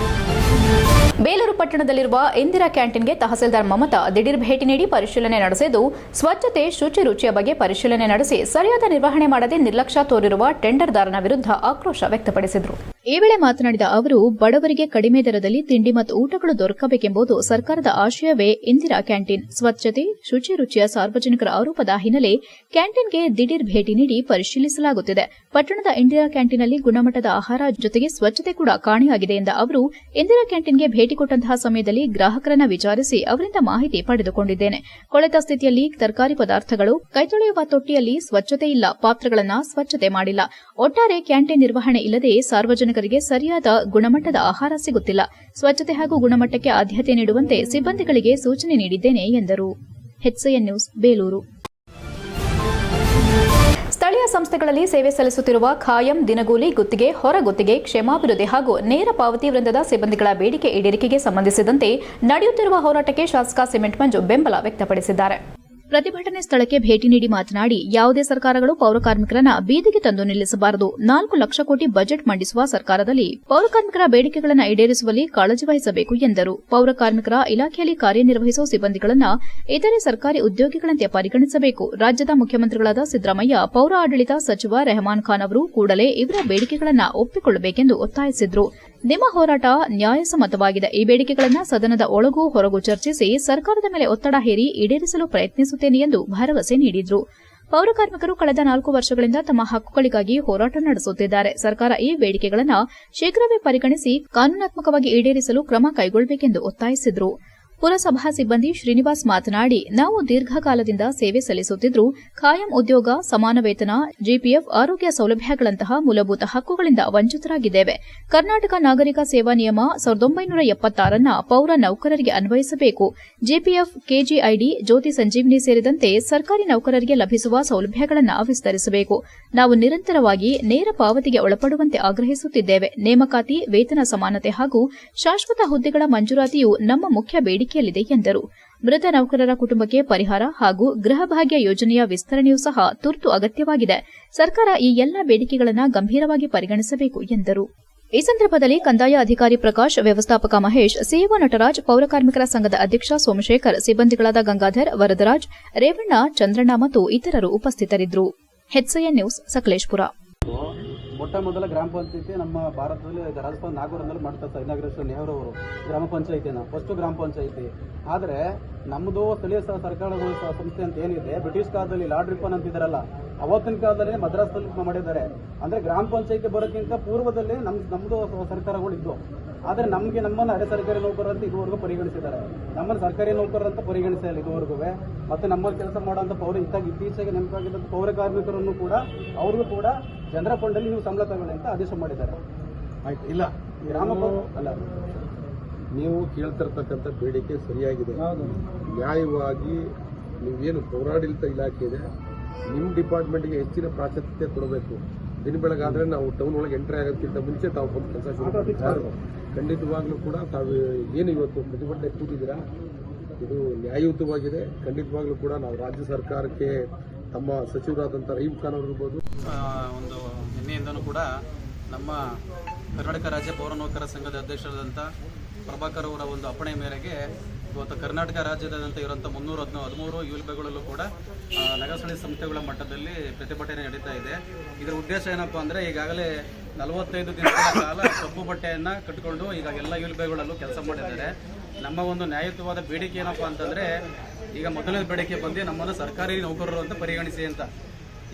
ಬೇಲೂರು ಪಟ್ಟಣದಲ್ಲಿರುವ ಇಂದಿರಾ ಕ್ಯಾಂಟೀನ್ಗೆ ತಹಸೀಲ್ದಾರ್ ಮಮತಾ ದಿಢೀರ್ ಭೇಟಿ ನೀಡಿ ಪರಿಶೀಲನೆ ನಡೆಸಿದ್ದು, ಸ್ವಚ್ಛತೆ, ಶುಚಿ ರುಚಿಯ ಬಗ್ಗೆ ಪರಿಶೀಲನೆ ನಡೆಸಿ ಸರಿಯಾದ ನಿರ್ವಹಣೆ ಮಾಡದೆ ನಿರ್ಲಕ್ಷ್ಯ ತೋರಿರುವ ಟೆಂಡರ್ದಾರನ ವಿರುದ್ಧ ಆಕ್ರೋಶ ವ್ಯಕ್ತಪಡಿಸಿದರು. ಈ ವೇಳೆ ಮಾತನಾಡಿದ ಅವರು, ಬಡವರಿಗೆ ಕಡಿಮೆ ದರದಲ್ಲಿ ತಿಂಡಿ ಮತ್ತು ಊಟಗಳು ದೊರಕಬೇಕೆಂಬುದು ಸರ್ಕಾರದ ಆಶಯವೇ ಇಂದಿರಾ ಕ್ಯಾಂಟೀನ್. ಸ್ವಚ್ಛತೆ, ಶುಚಿ ರುಚಿಯ ಸಾರ್ವಜನಿಕರ ಆರೋಪದ ಹಿನ್ನೆಲೆ ಕ್ಯಾಂಟೀನ್ಗೆ ದಿಢೀರ್ ಭೇಟಿ ನೀಡಿ ಪರಿಶೀಲಿಸಲಾಗುತ್ತಿದೆ. ಪಟ್ಟಣದ ಇಂದಿರಾ ಕ್ಯಾಂಟೀನ್ನಲ್ಲಿ ಗುಣಮಟ್ಟದ ಆಹಾರ ಜೊತೆಗೆ ಸ್ವಚ್ಛತೆ ಕೂಡ ಕಾಣೆಯಾಗಿದೆ ಎಂದ ಅವರು, ಇಂದಿರಾ ಕ್ಯಾಂಟೀನ್ಗೆ ಭೇಟಿ ಕೊಟ್ಟಂತಹ ಸಮಯದಲ್ಲಿ ಗ್ರಾಹಕರನ್ನ ವಿಚಾರಿಸಿ ಅವರಿಂದ ಮಾಹಿತಿ ಪಡೆದುಕೊಂಡಿದ್ದೇನೆ. ಕೊಳೆತ ಸ್ಥಿತಿಯಲ್ಲಿ ತರಕಾರಿ ಪದಾರ್ಥಗಳು, ಕೈತೊಳೆಯುವ ತೊಟ್ಟಿಯಲ್ಲಿ ಸ್ವಚ್ಛತೆ ಇಲ್ಲ, ಪಾತ್ರೆಗಳನ್ನ ಸ್ವಚ್ಛತೆ ಮಾಡಿಲ್ಲ. ಒಟ್ಟಾರೆ ಕ್ಯಾಂಟೀನ್ ನಿರ್ವಹಣೆ ಇಲ್ಲದೆ ಸಾರ್ವಜನಿಕರಿಗೆ ಸರಿಯಾದ ಗುಣಮಟ್ಟದ ಆಹಾರ ಸಿಗುತ್ತಿಲ್ಲ. ಸ್ವಚ್ಛತೆ ಹಾಗೂ ಗುಣಮಟ್ಟಕ್ಕೆ ಆದ್ಯತೆ ನೀಡುವಂತೆ ಸಿಬ್ಬಂದಿಗಳಿಗೆ ಸೂಚನೆ ನೀಡಿದ್ದೇನೆ ಎಂದರು. HCN news, Belur. ಸ್ಥಳೀಯ ಸಂಸ್ಥೆಗಳಲ್ಲಿ ಸೇವೆ ಸಲ್ಲಿಸುತ್ತಿರುವ ಖಾಯಂ, ದಿನಗೂಲಿ, ಗುತ್ತಿಗೆ, ಹೊರಗುತ್ತಿಗೆ, ಕ್ಷೇಮಾಭಿವೃದ್ಧಿ ಹಾಗೂ ನೇರ ಪಾವತಿ ವೃಂದದ ಸಿಬ್ಬಂದಿಗಳ ಬೇಡಿಕೆ ಈಡೇರಿಕೆಗೆ ಸಂಬಂಧಿಸಿದಂತೆ ನಡೆಯುತ್ತಿರುವ ಹೋರಾಟಕ್ಕೆ ಶಾಸಕ ಸಿಮೆಂಟ್ ಮಂಜು ಬೆಂಬಲ ವ್ಯಕ್ತಪಡಿಸಿದ್ದಾರೆ. ಪ್ರತಿಭಟನೆ ಸ್ಥಳಕ್ಕೆ ಭೇಟಿ ನೀಡಿ ಮಾತನಾಡಿ, ಯಾವುದೇ ಸರ್ಕಾರಗಳು ಪೌರಕಾರ್ಮಿಕರನ್ನ ಬೀದಿಗೆ ತಂದು ನಿಲ್ಲಿಸಬಾರದು. 4 ಲಕ್ಷ ಕೋಟಿ ಬಜೆಟ್ ಮಂಡಿಸುವ ಸರ್ಕಾರದಲ್ಲಿ ಪೌರಕಾರ್ಮಿಕರ ಬೇಡಿಕೆಗಳನ್ನು ಈಡೇರಿಸುವಲ್ಲಿ ಕಾಳಜಿ ವಹಿಸಬೇಕು ಎಂದರು. ಪೌರಕಾರ್ಮಿಕರ ಇಲಾಖೆಯಲ್ಲಿ ಕಾರ್ಯನಿರ್ವಹಿಸುವ ಸಿಬ್ಬಂದಿಗಳನ್ನು ಇತರೆ ಸರ್ಕಾರಿ ಉದ್ಯೋಗಿಗಳಂತೆ ಪರಿಗಣಿಸಬೇಕು. ರಾಜ್ಯದ ಮುಖ್ಯಮಂತ್ರಿಗಳಾದ ಸಿದ್ದರಾಮಯ್ಯ, ಪೌರ ಆಡಳಿತ ಸಚಿವ ರೆಹಮಾನ್ ಖಾನ್ ಅವರು ಕೂಡಲೇ ಇವರ ಬೇಡಿಕೆಗಳನ್ನು ಒಪ್ಪಿಕೊಳ್ಳಬೇಕೆಂದು ಒತ್ತಾಯಿಸಿದರು. ನಿಮ್ಮ ಹೋರಾಟ ನ್ಯಾಯಸಮ್ಮತವಾಗಿದೆ. ಈ ಬೇಡಿಕೆಗಳನ್ನು ಸದನದ ಒಳಗೂ ಹೊರಗೂ ಚರ್ಚಿಸಿ ಸರ್ಕಾರದ ಮೇಲೆ ಒತ್ತಡ ಹೇರಿ ಈಡೇರಿಸಲು ಪ್ರಯತ್ನಿಸುತ್ತೇನೆ ಎಂದು ಭರವಸೆ ನೀಡಿದರು. ಪೌರಕಾರ್ಮಿಕರು ಕಳೆದ 4 ವರ್ಷಗಳಿಂದ ತಮ್ಮ ಹಕ್ಕುಗಳಿಗಾಗಿ ಹೋರಾಟ ನಡೆಸುತ್ತಿದ್ದಾರೆ. ಸರ್ಕಾರ ಈ ಬೇಡಿಕೆಗಳನ್ನು ಶೀಘ್ರವೇ ಪರಿಗಣಿಸಿ ಕಾನೂನಾತ್ಮಕವಾಗಿ ಈಡೇರಿಸಲು ಕ್ರಮ ಕೈಗೊಳ್ಳಬೇಕೆಂದು ಒತ್ತಾಯಿಸಿದರು. ಪುರಸಭಾ ಸಿಬ್ಬಂದಿ ಶ್ರೀನಿವಾಸ್ ಮಾತನಾಡಿ, ನಾವು ದೀರ್ಘಕಾಲದಿಂದ ಸೇವೆ ಸಲ್ಲಿಸುತ್ತಿದ್ದರೂ ಖಾಯಂ ಉದ್ಯೋಗ, ಸಮಾನ ವೇತನ, ಜಿಪಿಎಫ್, ಆರೋಗ್ಯ ಸೌಲಭ್ಯಗಳಂತಹ ಮೂಲಭೂತ ಹಕ್ಕುಗಳಿಂದ ವಂಚಿತರಾಗಿದ್ದೇವೆ. ಕರ್ನಾಟಕ ನಾಗರಿಕ ಸೇವಾ ನಿಯಮ 1976 ಪೌರ ನೌಕರರಿಗೆ ಅನ್ವಯಿಸಬೇಕು. ಜಿಪಿಎಫ್, ಕೆಜಿಐಡಿ, ಜ್ಯೋತಿ ಸಂಜೀವಿನಿ ಸೇರಿದಂತೆ ಸರ್ಕಾರಿ ನೌಕರರಿಗೆ ಲಭಿಸುವ ಸೌಲಭ್ಯಗಳನ್ನು ವಿಸ್ತರಿಸಬೇಕು. ನಾವು ನಿರಂತರವಾಗಿ ನೇರ ಪಾವತಿಗೆ ಒಳಪಡುವಂತೆ ಆಗ್ರಹಿಸುತ್ತಿದ್ದೇವೆ. ನೇಮಕಾತಿ, ವೇತನ ಸಮಾನತೆ ಹಾಗೂ ಶಾಶ್ವತ ಹುದ್ದೆಗಳ ಮಂಜೂರಾತಿಯು ನಮ್ಮ ಮುಖ್ಯ ಬೇಡಿಕೆಯಲ್ಲಿದೆ ಎಂದರು. ಮೃತ ನೌಕರರ ಕುಟುಂಬಕ್ಕೆ ಪರಿಹಾರ ಹಾಗೂ ಗೃಹ ಭಾಗ್ಯ ಯೋಜನೆಯ ವಿಸ್ತರಣೆಯೂ ಸಹ ತುರ್ತು ಅಗತ್ಯವಾಗಿದೆ. ಸರ್ಕಾರ ಈ ಎಲ್ಲ ಬೇಡಿಕೆಗಳನ್ನು ಗಂಭೀರವಾಗಿ ಪರಿಗಣಿಸಬೇಕು ಎಂದರು. ಈ ಸಂದರ್ಭದಲ್ಲಿ ಕಂದಾಯ ಅಧಿಕಾರಿ ಪ್ರಕಾಶ್, ವ್ಯವಸ್ಥಾಪಕ ಮಹೇಶ್, ಸಿಇಒ ನಟರಾಜ್, ಪೌರಕಾರ್ಮಿಕರ ಸಂಘದ ಅಧ್ಯಕ್ಷ ಸೋಮಶೇಖರ್, ಸಿಬ್ಬಂದಿಗಳಾದ ಗಂಗಾಧರ್, ವರದರಾಜ್, ರೇವಣ್ಣ, ಚಂದ್ರಣ್ಣ ಮತ್ತು ಇತರರು ಉಪಸ್ಥಿತರಿದ್ದರು. HCN news, Sakleshpur.
ಮೊಟ್ಟ ಮೊದಲ ಗ್ರಾಮ ಪಂಚಾಯತಿ ನಮ್ಮ ಭಾರತದಲ್ಲಿ ರಾಜಸ್ಥಾನ ನಾಗೂರಲ್ಲಿ ಮಾಡ್ತಾರೆ. ಇನಾಗ್ರೇಷನ್ ನೆಹರು ಅವರು ಗ್ರಾಮ ಪಂಚಾಯತಿನ ಫಸ್ಟ್ ಗ್ರಾಮ ಪಂಚಾಯತಿ. ಆದರೆ ನಮ್ಮದು ಸ್ಥಳೀಯ ಸರ್ಕಾರಗಳ ಸಂಸ್ಥೆ ಅಂತ ಏನಿದೆ, ಬ್ರಿಟಿಷ್ ಕಾಲದಲ್ಲಿ ಲಾರ್ಡ್ ರಿಪ್ಪನ್ ಅಂತಿದ್ದಾರಲ್ಲ, ಅವತ್ತಿನ ಕಾಲದಲ್ಲಿ ಮದ್ರಾಸ್ನಲ್ಲಿ ಮಾಡಿದ್ದಾರೆ. ಅಂದರೆ ಗ್ರಾಮ ಪಂಚಾಯತಿ ಬರೋಕ್ಕಿಂತ ಪೂರ್ವದಲ್ಲಿ ನಮ್ಮದು ಸರ್ಕಾರಗಳು ಇದ್ದವು. ಆದರೆ ನಮ್ಮನ್ನು ಅರೆ ಸರ್ಕಾರಿ ನೌಕರರಂತ ಇದುವರೆಗೂ ಪರಿಗಣಿಸಿದ್ದಾರೆ. ನಮ್ಮನ್ನು ಸರ್ಕಾರಿ ನೌಕರರಂತ ಪರಿಗಣಿಸಿಲ್ಲ ಇದುವರೆಗೂ. ಮತ್ತು ನಮ್ಮಲ್ಲಿ ಕೆಲಸ ಮಾಡುವಂಥ ಇತ್ತೀಚೆಗೆ ನೇಮಕವಾಗಿದ್ದಂಥ ಪೌರ ಕಾರ್ಮಿಕರನ್ನು ಕೂಡ ಅವ್ರಿಗೂ ಕೂಡ ಜನರ ಫಂಡಲ್ಲಿ ನೀವು ಸಂಬಳ ತಗೊಳ್ಳಿ ಅಂತ ಆದೇಶ ಮಾಡಿದ್ದಾರೆ.
ಆಯ್ತು, ಇಲ್ಲ
ಅಲ್ಲ,
ನೀವು ಕೇಳ್ತಿರ್ತಕ್ಕಂಥ ಬೇಡಿಕೆ ಸರಿಯಾಗಿದೆ. ನ್ಯಾಯವಾಗಿ ನೀವೇನು ಪೌರಾಡಳಿತ ಇಲಾಖೆ ಇದೆ, ನಿಮ್ಮ ಡಿಪಾರ್ಟ್ಮೆಂಟ್ಗೆ ಹೆಚ್ಚಿನ ಪ್ರಾಶಸ್ತ್ಯ ಕೊಡಬೇಕು. ದಿನ ಬೆಳಗಾದ್ರೆ ನಾವು ಟೌನ್ ಒಳಗೆ ಎಂಟ್ರಿ ಆಗೋದಕ್ಕಿಂತ ಮುಂಚೆ ತಾವು ಬಂದು ಕೆಲಸ ಶುರು ಮಾಡ್ತಾರೆ. ಖಂಡಿತವಾಗ್ಲೂ ಕೂಡ ತಾವು ಏನು ಇವತ್ತು ಪ್ರತಿಭಟನೆ ಕೂತಿದ್ದೀರಾ, ಇದು ನ್ಯಾಯಯುತವಾಗಿದೆ. ಖಂಡಿತವಾಗ್ಲೂ ಕೂಡ ನಾವು ರಾಜ್ಯ ಸರ್ಕಾರಕ್ಕೆ ತಮ್ಮ ಸಚಿವರಾದಂಥ ರಹೀಂ ಖಾನ್ ಅವರು ಇರ್ಬೋದು,
ಒಂದು ನಿನ್ನೆಯಿಂದನೂ ಕೂಡ ನಮ್ಮ ಕರ್ನಾಟಕ ರಾಜ್ಯ ಪೌರ ನೌಕರ ಸಂಘದ ಅಧ್ಯಕ್ಷರಾದಂಥ ಪ್ರಭಾಕರ್ ಅವರ ಒಂದು ಅಪ್ಪಣೆ ಮೇರೆಗೆ ಇವತ್ತು ಕರ್ನಾಟಕ ರಾಜ್ಯದಾದ್ಯಂತ ಇರುವಂಥ 313 ಯುಲ್ಬೆಗಳಲ್ಲೂ ಕೂಡ ನಗರ ಸ್ಥಳೀಯ ಸಂಸ್ಥೆಗಳ ಮಟ್ಟದಲ್ಲಿ ಪ್ರತಿಭಟನೆ ನಡೀತಾ ಇದೆ. ಇದರ ಉದ್ದೇಶ ಏನಪ್ಪ ಅಂದರೆ, ಈಗಾಗಲೇ 45 ದಿನಗಳ ಕಾಲ ಕಪ್ಪು ಬಟ್ಟೆಯನ್ನು ಕಟ್ಟಿಕೊಂಡು ಈಗ ಎಲ್ಲ ಯುಲ್ಬೆಗಳಲ್ಲೂ ಕೆಲಸ ಮಾಡಿದ್ದಾರೆ. ನಮ್ಮ ಒಂದು ನ್ಯಾಯಯುತವಾದ ಬೇಡಿಕೆ ಏನಪ್ಪ ಅಂತಂದರೆ, ಈಗ ಮೊದಲನೇ ಬೇಡಿಕೆ ಬಂದು ನಮ್ಮನ್ನು ಸರ್ಕಾರಿ ನೌಕರರು ಅಂತ ಪರಿಗಣಿಸಿ ಅಂತ.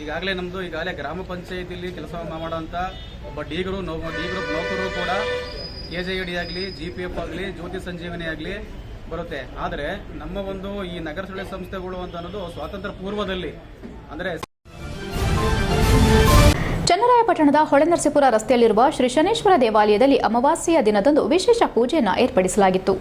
ಈಗಾಗಲೇ ಗ್ರಾಮ ಪಂಚಾಯಿತಿಯಲ್ಲಿ ಕೆಲಸ ಮಾಡೋಂಥ ಒಬ್ಬ ಡಿ ಗ್ರೂಪ್ ನೌಕರರು ಕೂಡ KJED ಆಗಲಿ, GPF ಆಗಲಿ, ಜ್ಯೋತಿ ಸಂಜೀವಿನಿ ಆಗಲಿ ಬರುತ್ತೆ. ಆದರೆ ನಮ್ಮ ಒಂದು ಈ ನಗರ ಸ್ಥಳೀಯ ಸಂಸ್ಥೆಗಳು ಅಂತ ಅನ್ನೋದು ಸ್ವಾತಂತ್ರ್ಯ ಪೂರ್ವದಲ್ಲಿ, ಅಂದರೆ
ಚನ್ನರಾಯಪಟ್ಟಣದ ಹೊಳೆನರಸೀಪುರ ರಸ್ತೆಯಲ್ಲಿರುವ ಶ್ರೀ ಶನೇಶ್ವರ ದೇವಾಲಯದಲ್ಲಿ ಅಮಾವಾಸ್ಯೆಯ ದಿನದಂದು ವಿಶೇಷ ಪೂಜೆಯನ್ನು ಏರ್ಪಡಿಸಲಾಗಿತ್ತು.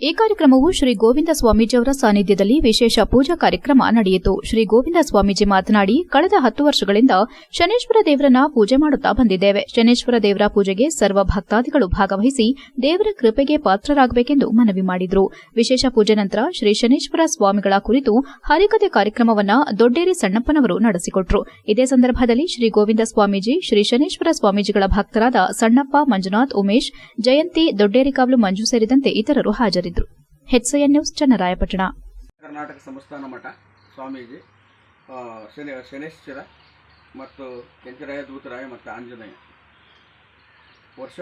ಈ ಕಾರ್ಯಕ್ರಮವು ಶ್ರೀ ಗೋವಿಂದ ಸ್ವಾಮೀಜಿಯವರ ಸಾನ್ನಿಧ್ಯದಲ್ಲಿ ವಿಶೇಷ ಪೂಜಾ ಕಾರ್ಯಕ್ರಮ ನಡೆಯಿತು. ಶ್ರೀ ಗೋವಿಂದ ಸ್ವಾಮೀಜಿ ಮಾತನಾಡಿ, ಕಳೆದ 10 ವರ್ಷಗಳಿಂದ ಶನೇಶ್ವರ ದೇವರನ್ನ ಪೂಜೆ ಮಾಡುತ್ತಾ ಬಂದಿದ್ದೇವೆ. ಶನೇಶ್ವರ ದೇವರ ಪೂಜೆಗೆ ಸರ್ವ ಭಕ್ತಾದಿಗಳು ಭಾಗವಹಿಸಿ ದೇವರ ಕೃಪೆಗೆ ಪಾತ್ರರಾಗಬೇಕೆಂದು ಮನವಿ ಮಾಡಿದರು. ವಿಶೇಷ ಪೂಜೆ ನಂತರ ಶ್ರೀ ಶನೇಶ್ವರ ಸ್ವಾಮಿಗಳ ಕುರಿತು ಹರಿಕಥೆ ಕಾರ್ಯಕ್ರಮವನ್ನು ದೊಡ್ಡೇರಿ ಸಣ್ಣಪ್ಪನವರು ನಡೆಸಿಕೊಟ್ಟರು. ಇದೇ ಸಂದರ್ಭದಲ್ಲಿ ಶ್ರೀ ಗೋವಿಂದ ಸ್ವಾಮೀಜಿ, ಶ್ರೀ ಶನೇಶ್ವರ ಸ್ವಾಮೀಜಿಗಳ ಭಕ್ತರಾದ ಸಣ್ಣಪ್ಪ, ಮಂಜುನಾಥ್, ಉಮೇಶ್, ಜಯಂತಿ, ದೊಡ್ಡೇರಿಕಾವ್ಲು ಮಂಜು ಸೇರಿದಂತೆ ಇತರರು ಹಾಜರಿದ್ದರು. HCN news, Channarayapatna.
ಕರ್ನಾಟಕ ಸಂಸ್ಥಾನ ಮಠ ಸ್ವಾಮೀಜಿ ಶನೇಶ್ವರ ಮತ್ತು ಕೆಂಚರಾಯ, ದೂತರಾಯ ಮತ್ತು ಆಂಜನೇಯ ವರ್ಷ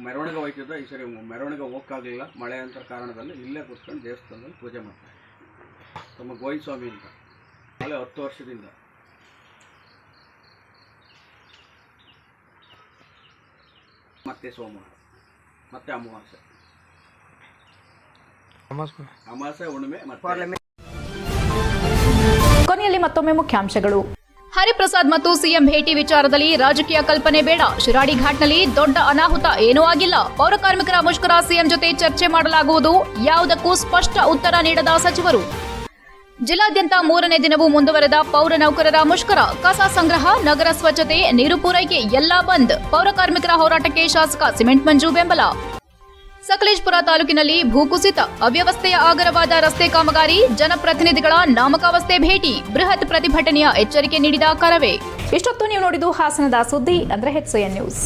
ಮೆರವಣಿಗೆ ಹೋಯ್ತಿದ್ದ. ಈ ಸರಿ ಮೆರವಣಿಗೆ ಹೋಗೋಕ್ಕಾಗಲಿಲ್ಲ, ಮಳೆ ಅಂತ ಕಾರಣದಲ್ಲಿ ಇಲ್ಲೇ ಕೂತ್ಕೊಂಡು ದೇವಸ್ಥಾನದಲ್ಲಿ ಪೂಜೆ ಮಾಡ್ತಾರೆ. ತಮ್ಮ ಗೋವಿಂದ ಸ್ವಾಮಿ ಅಂತ ನಾಳೆ 10 ವರ್ಷದಿಂದ. ಮತ್ತೆ ಸೋಮವಾರ, ಮತ್ತೆ ಅಮಾವಾಸ್ಯೆ, ಹುಣ್ಣಿಮೆ, ಮತ್ತೆ
ಕೊನೆಯಲ್ಲಿ ಮತ್ತೊಮ್ಮೆ ಮುಖ್ಯಾಂಶಗಳು. ಹರಿಪ್ರಸಾದ್ ಮತ್ತು ಸಿಎಂ ಭೇಟಿ ವಿಚಾರದಲ್ಲಿ ರಾಜಕೀಯ ಕಲ್ಪನೆ ಬೇಡ. ಶಿರಾಡಿ ಘಾಟ್ನಲ್ಲಿ ದೊಡ್ಡ ಅನಾಹುತ ಏನೂ ಆಗಿಲ್ಲ. ಪೌರ ಕಾರ್ಮಿಕರ ಮುಷ್ಕರ ಸಿಎಂ ಜೊತೆ ಚರ್ಚೆ ಮಾಡಲಾಗುವುದು. ಯಾವುದಕ್ಕೂ ಸ್ಪಷ್ಟ ಉತ್ತರ ನೀಡದ ಸಚಿವರು. ಜಿಲ್ಲಾದ್ಯಂತ 3ನೇ ದಿನವೂ ಮುಂದುವರೆದ ಪೌರ ನೌಕರರ ಮುಷ್ಕರ. ಕಸ ಸಂಗ್ರಹ, ನಗರ ಸ್ವಚ್ಛತೆ, ನೀರು ಪೂರೈಕೆ ಎಲ್ಲಾ ಬಂದ್. ಪೌರ ಕಾರ್ಮಿಕರ ಹೋರಾಟಕ್ಕೆ ಶಾಸಕ ಸಿಮೆಂಟ್ ಮಂಜು ಬೆಂಬಲ. ಸಕಲೇಶಪುರ ತಾಲೂಕಿನಲ್ಲಿ ಭೂಕುಸಿತ, ಅವ್ಯವಸ್ಥೆಯ ಆಗರವಾದ ರಸ್ತೆ ಕಾಮಗಾರಿ, ಜನಪ್ರತಿನಿಧಿಗಳ ನಾಮಕಾವಸ್ಥೆ ಭೇಟಿ, ಬೃಹತ್ ಪ್ರತಿಭಟನೆಯ ಎಚ್ಚರಿಕೆ ನೀಡಿದ ಕರವೇ. ಇಷ್ಟೊತ್ತು ನೀವು ನೋಡಿದ್ದು ಹಾಸನದ ಸುದ್ದಿ, ಅಂದ್ರೆ HCN ನ್ಯೂಸ್.